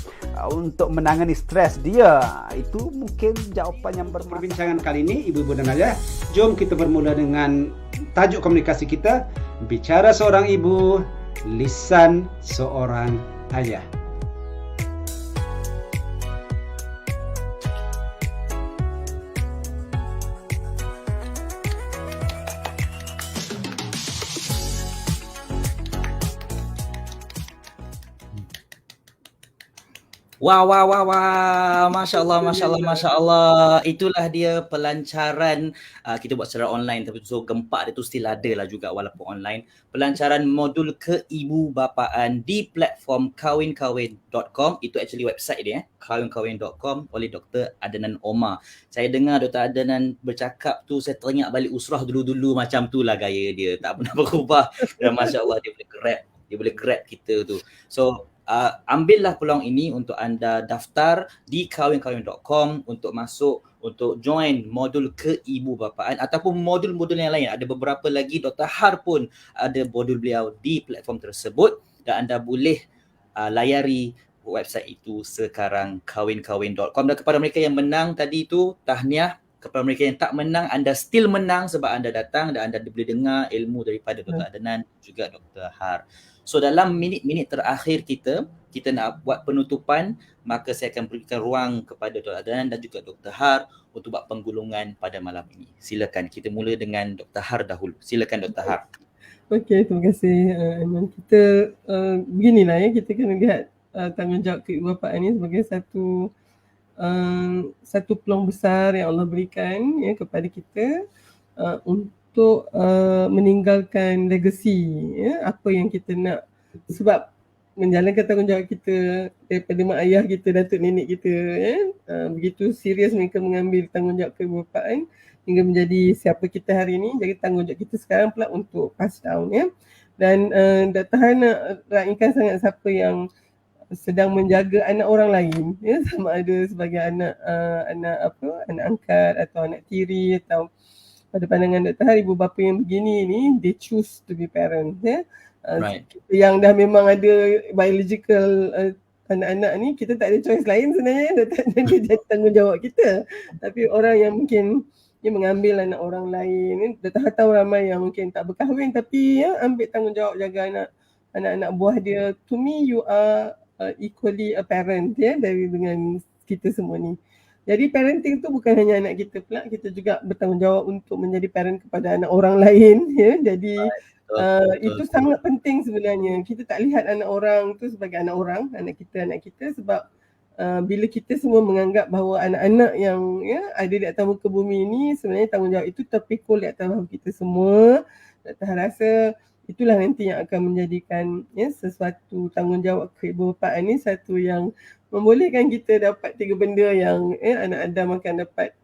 menangani stres dia, itu mungkin jawapan yang bermasalah. Perbincangan kali ini ibu-ibu dan ayah, jom kita bermula dengan tajuk komunikasi kita, bicara seorang ibu, lisan seorang ayah. Wah, Masya Allah. Itulah dia pelancaran kita buat secara online, tapi so gempak dia tu still ada lah juga walaupun online. Pelancaran modul keibubapaan di platform kawinkawin.com. Itu actually website dia, kawinkawin.com, oleh Dr. Adnan Omar. Saya dengar Dr. Adnan bercakap tu, saya teringat balik usrah dulu-dulu, macam tu lah gaya dia, tak pernah berubah. Dan Masya Allah dia boleh grab kita tu. So ambillah peluang ini untuk anda daftar di kawinkawin.com untuk masuk, untuk join modul keibubapaan ataupun modul-modul yang lain. Ada beberapa lagi, Dr. Har pun ada modul beliau di platform tersebut dan anda boleh layari website itu sekarang, kawinkawin.com. Dan kepada mereka yang menang tadi tu, tahniah. Kepada mereka yang tak menang, anda still menang sebab anda datang dan anda boleh dengar ilmu daripada Dr. Adnan juga Dr. Har. So dalam minit-minit terakhir kita nak buat penutupan, maka saya akan berikan ruang kepada Dr. Adnan dan juga Dr. Har untuk buat penggulungan pada malam ini. Silakan, kita mula dengan Dr. Har dahulu. Silakan Dr. Har. Okey, terima kasih. Kita beginilah ya, kita kena lihat tanggungjawab keibubapaan ini sebagai satu peluang besar yang Allah berikan ya kepada kita untuk meninggalkan legacy ya, apa yang kita nak, sebab menjalankan tanggungjawab kita daripada mak ayah kita, datuk nenek kita ya, begitu serius mereka mengambil tanggungjawab keibubapaan hingga menjadi siapa kita hari ini. Jadi tanggungjawab kita sekarang pula untuk pass down ya. Dan Dr. Han nak raihkan sangat siapa yang sedang menjaga anak orang lain ya, sama ada sebagai anak angkat atau anak tiri, atau pada pandangan Dr. Har, ibu bapa yang begini ni, they choose to be parent ya. Right. Yang dah memang ada biological anak-anak ni, kita tak ada choice lain sebenarnya, dia jadi tanggungjawab kita. Tapi orang yang mungkin dia mengambil anak orang lain ni, Dr. Har tahu ramai yang mungkin tak berkahwin tapi ya ambil tanggungjawab jaga anak-anak buah dia. To me, you are equally a parent ya, dengan kita semua ni. Jadi parenting tu bukan hanya anak kita pula, kita juga bertanggungjawab untuk menjadi parent kepada anak orang lain ya. Jadi itu sangat penting sebenarnya. Kita tak lihat anak orang tu sebagai anak orang, anak kita sebab bila kita semua menganggap bahawa anak-anak yang ya ada di atas muka bumi ini, sebenarnya tanggungjawab itu terpikul di atas bahu kita semua. Dr. rasa itulah nanti yang akan menjadikan ya sesuatu tanggungjawab keibubapaan ni satu yang membolehkan kita dapat 3 benda yang anak Adam akan dapat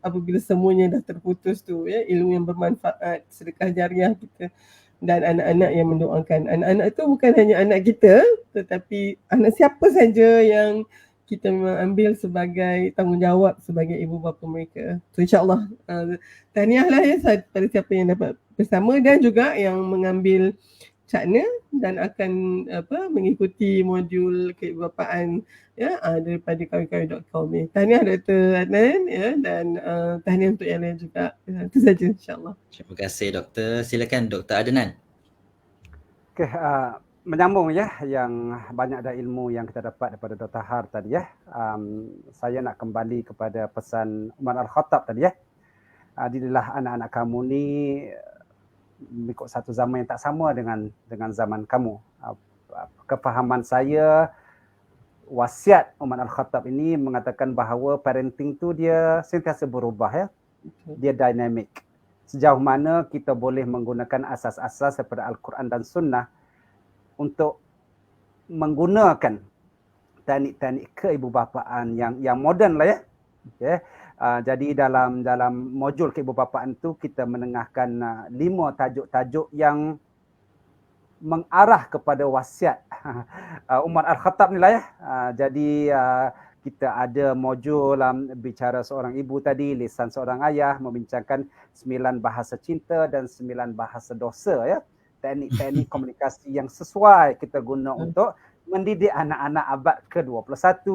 apabila semuanya dah terputus tu ya, ilmu yang bermanfaat, sedekah jariah kita, dan anak-anak yang mendoakan. Anak-anak tu bukan hanya anak kita, tetapi anak siapa saja yang kita memang ambil sebagai tanggungjawab sebagai ibu bapa mereka. So insyaAllah tahniahlah ya pada siapa yang dapat bersama dan juga yang mengambil cakna dan akan mengikuti modul keibubapaan ya daripada kawinkawin.com ni. Tahniah Dr. Adnan ya, dan tahniah untuk yang lain juga. Itu saja insyaAllah. Terima kasih Doktor. Silakan Dr. Adnan. Okey, menyambung ya yang banyak dah ilmu yang kita dapat daripada Dr. Har tadi ya. Saya nak kembali kepada pesan Umar Al-Khattab tadi ya. Dirilah anak-anak kamu ni mengikut satu zaman yang tak sama dengan zaman kamu. Kefahaman saya, wasiat Umar Al-Khattab ini mengatakan bahawa parenting tu dia sentiasa berubah ya. Dia dynamic. Sejauh mana kita boleh menggunakan asas-asas daripada Al-Quran dan Sunnah untuk menggunakan teknik-teknik keibubapaan yang moden lah ya. Okay. Jadi dalam modul keibubapaan tu kita menengahkan 5 tajuk-tajuk yang mengarah kepada wasiat Umar Al-Khattab ni lah ya. Jadi kita ada modul bicara seorang ibu tadi, lisan seorang ayah, membincangkan 9 bahasa cinta dan 9 bahasa dosa ya. Teknik-teknik komunikasi yang sesuai kita guna untuk mendidik anak-anak abad ke-21.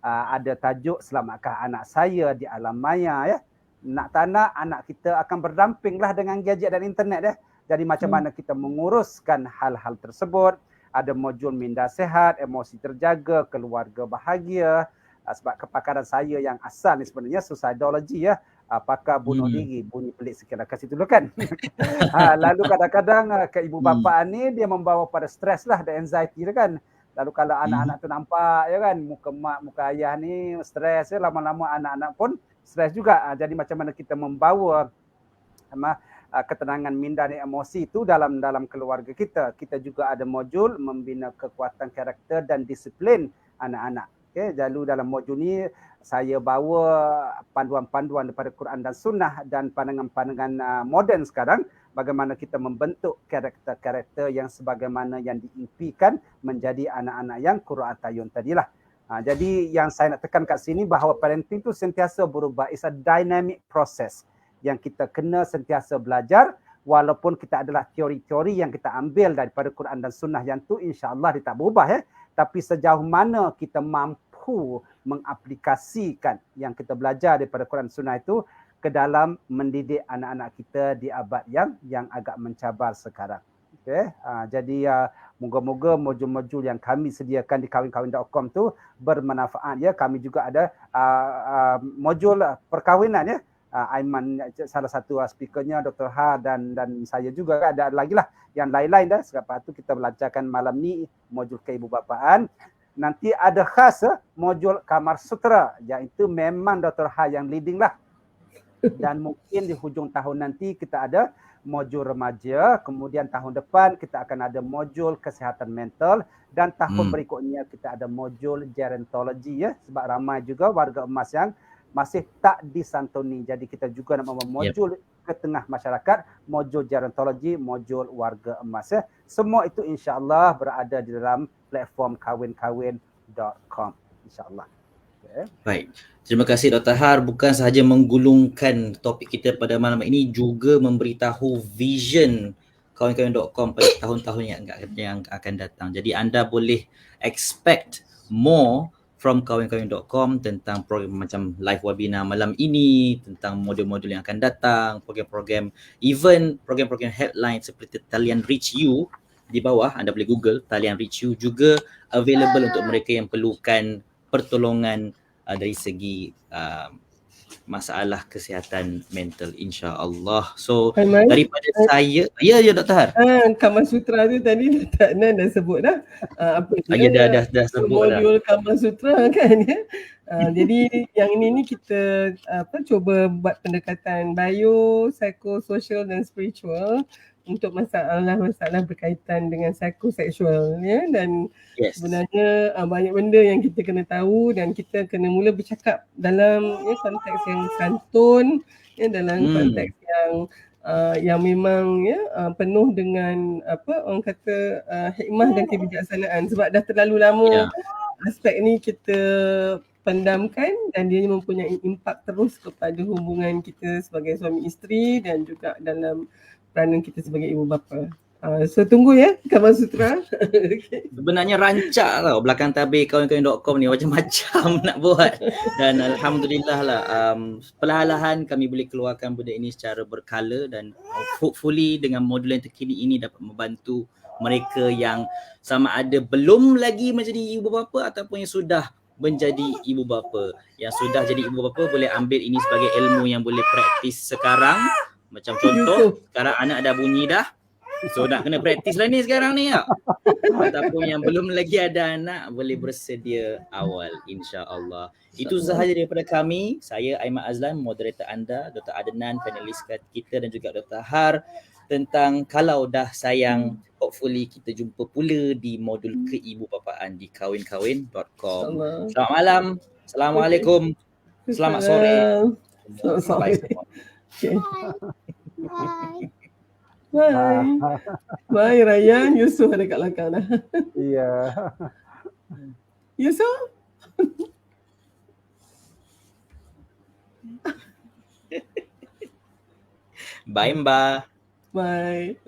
Ada tajuk Selamatkah Anak Saya di Alam Maya ya. Nak tak nak anak kita akan berdampinglah dengan gadget dan internet ya. Jadi macam mana kita menguruskan hal-hal tersebut. Ada modul minda sehat, emosi terjaga, keluarga bahagia. Sebab kepakaran saya yang asal ni sebenarnya suicidology ya. Pakar bunuh diri, bunyi pelik sikit lah kat situ dulu kan. Lalu kadang-kadang ke ibu bapa ni dia membawa pada stres lah, ada anxiety tu kan. Lalu kalau anak-anak tu nampak ya kan, muka mak, muka ayah ni stres ya, lama-lama anak-anak pun stres juga. Jadi macam mana kita membawa ketenangan minda dan emosi itu dalam keluarga kita. Kita juga ada modul membina kekuatan karakter dan disiplin anak-anak. Okay, lalu dalam modul ni saya bawa panduan-panduan daripada Quran dan Sunnah dan pandangan-pandangan moden sekarang, bagaimana kita membentuk karakter-karakter yang sebagaimana yang diimpikan menjadi anak-anak yang Quran tayun tadilah. Jadi yang saya nak tekan kat sini bahawa parenting tu sentiasa berubah. It's a dynamic process yang kita kena sentiasa belajar, walaupun kita adalah teori-teori yang kita ambil daripada Quran dan Sunnah yang tu insya-Allah dia tak berubah ya. Tapi sejauh mana kita mampu mengaplikasikan yang kita belajar daripada Quran Sunnah itu ke dalam mendidik anak-anak kita di abad yang agak mencabar sekarang. Okay? Jadi moga-moga modul-modul yang kami sediakan di kawin-kawin.com tu bermanfaat ya. Kami juga ada modul perkahwinan ya. Aiman salah satu speakernya, Dr. Ha dan saya juga ada lagi lah yang lain-lain dah. Sebab itu kita melancarkan malam ni modul keibubapaan. Nanti ada khas modul Kamar Sutra, iaitu memang Dr. Ha yang leading lah. Dan mungkin di hujung tahun nanti kita ada modul remaja, kemudian tahun depan kita akan ada modul kesihatan mental dan tahun berikutnya kita ada modul gerontologi ya. Sebab ramai juga warga emas yang masih tak disantuni. Jadi kita juga nak membawa modul ke tengah masyarakat, modul gerontologi, modul warga emas ya. Semua itu insya-Allah berada di dalam platform kawin-kawin.com insya-Allah. Okay. Baik. Terima kasih Dr. Har, bukan sahaja menggulungkan topik kita pada malam ini, juga memberitahu vision kawin-kawin.com pada tahun-tahun yang akan datang. Jadi anda boleh expect more from kawin-kawin.com tentang program macam live webinar malam ini, tentang modul-modul yang akan datang, program-program, even program-program headline seperti talian Reach You di bawah, anda boleh Google talian Reach You, juga available untuk mereka yang perlukan pertolongan dari segi masalah kesihatan mental insya-Allah. So daripada saya, ya Dr. Har. Kamar Sutra tu tadi dah sebut dah. Apa dia dah sebut dah. Modul Kamar Sutra kan ya. Jadi yang ini kita cuba buat pendekatan bio, psikososial dan spiritual untuk masalah-masalah berkaitan dengan psikoseksual ya, dan sebenarnya banyak benda yang kita kena tahu dan kita kena mula bercakap dalam konteks yang santun ya, dalam konteks yang memang penuh dengan orang kata hikmah dan kebijaksanaan, sebab dah terlalu lama aspek ni kita pendamkan dan dia mempunyai impak terus kepada hubungan kita sebagai suami isteri dan juga dalam peranan kita sebagai ibu bapa. So tunggu ya Kamar Sutra. Okay. Sebenarnya rancak tau belakang tabir kawin-kawin.com ni, macam-macam nak buat. Dan alhamdulillah lah perlahan-lahan kami boleh keluarkan benda ini secara berkala, dan hopefully dengan modul yang terkini ini dapat membantu mereka yang sama ada belum lagi menjadi ibu bapa ataupun yang sudah menjadi ibu bapa. Yang sudah jadi ibu bapa boleh ambil ini sebagai ilmu yang boleh praktis sekarang. Macam contoh, sekarang anak dah bunyi dah. So nak kena praktis lah ni sekarang ni ya. Ataupun yang belum lagi ada anak boleh bersedia awal insya-Allah. Itu sahaja daripada kami. Saya Aiman Azlan, moderator anda, Dr. Adnan, panelis kita, dan juga Dr. Har, tentang kalau dah sayang. Hopefully kita jumpa pula di modul keibubapaan di kawin-kawin.com. Selamat malam. Assalamualaikum. Selamat sore. Selamat sore. Bye semua. Okay. Bye. Bye. Bye Ryan. Yusof ada kat belakang dah. Iya. Yusof? Bye Mbak. Bye.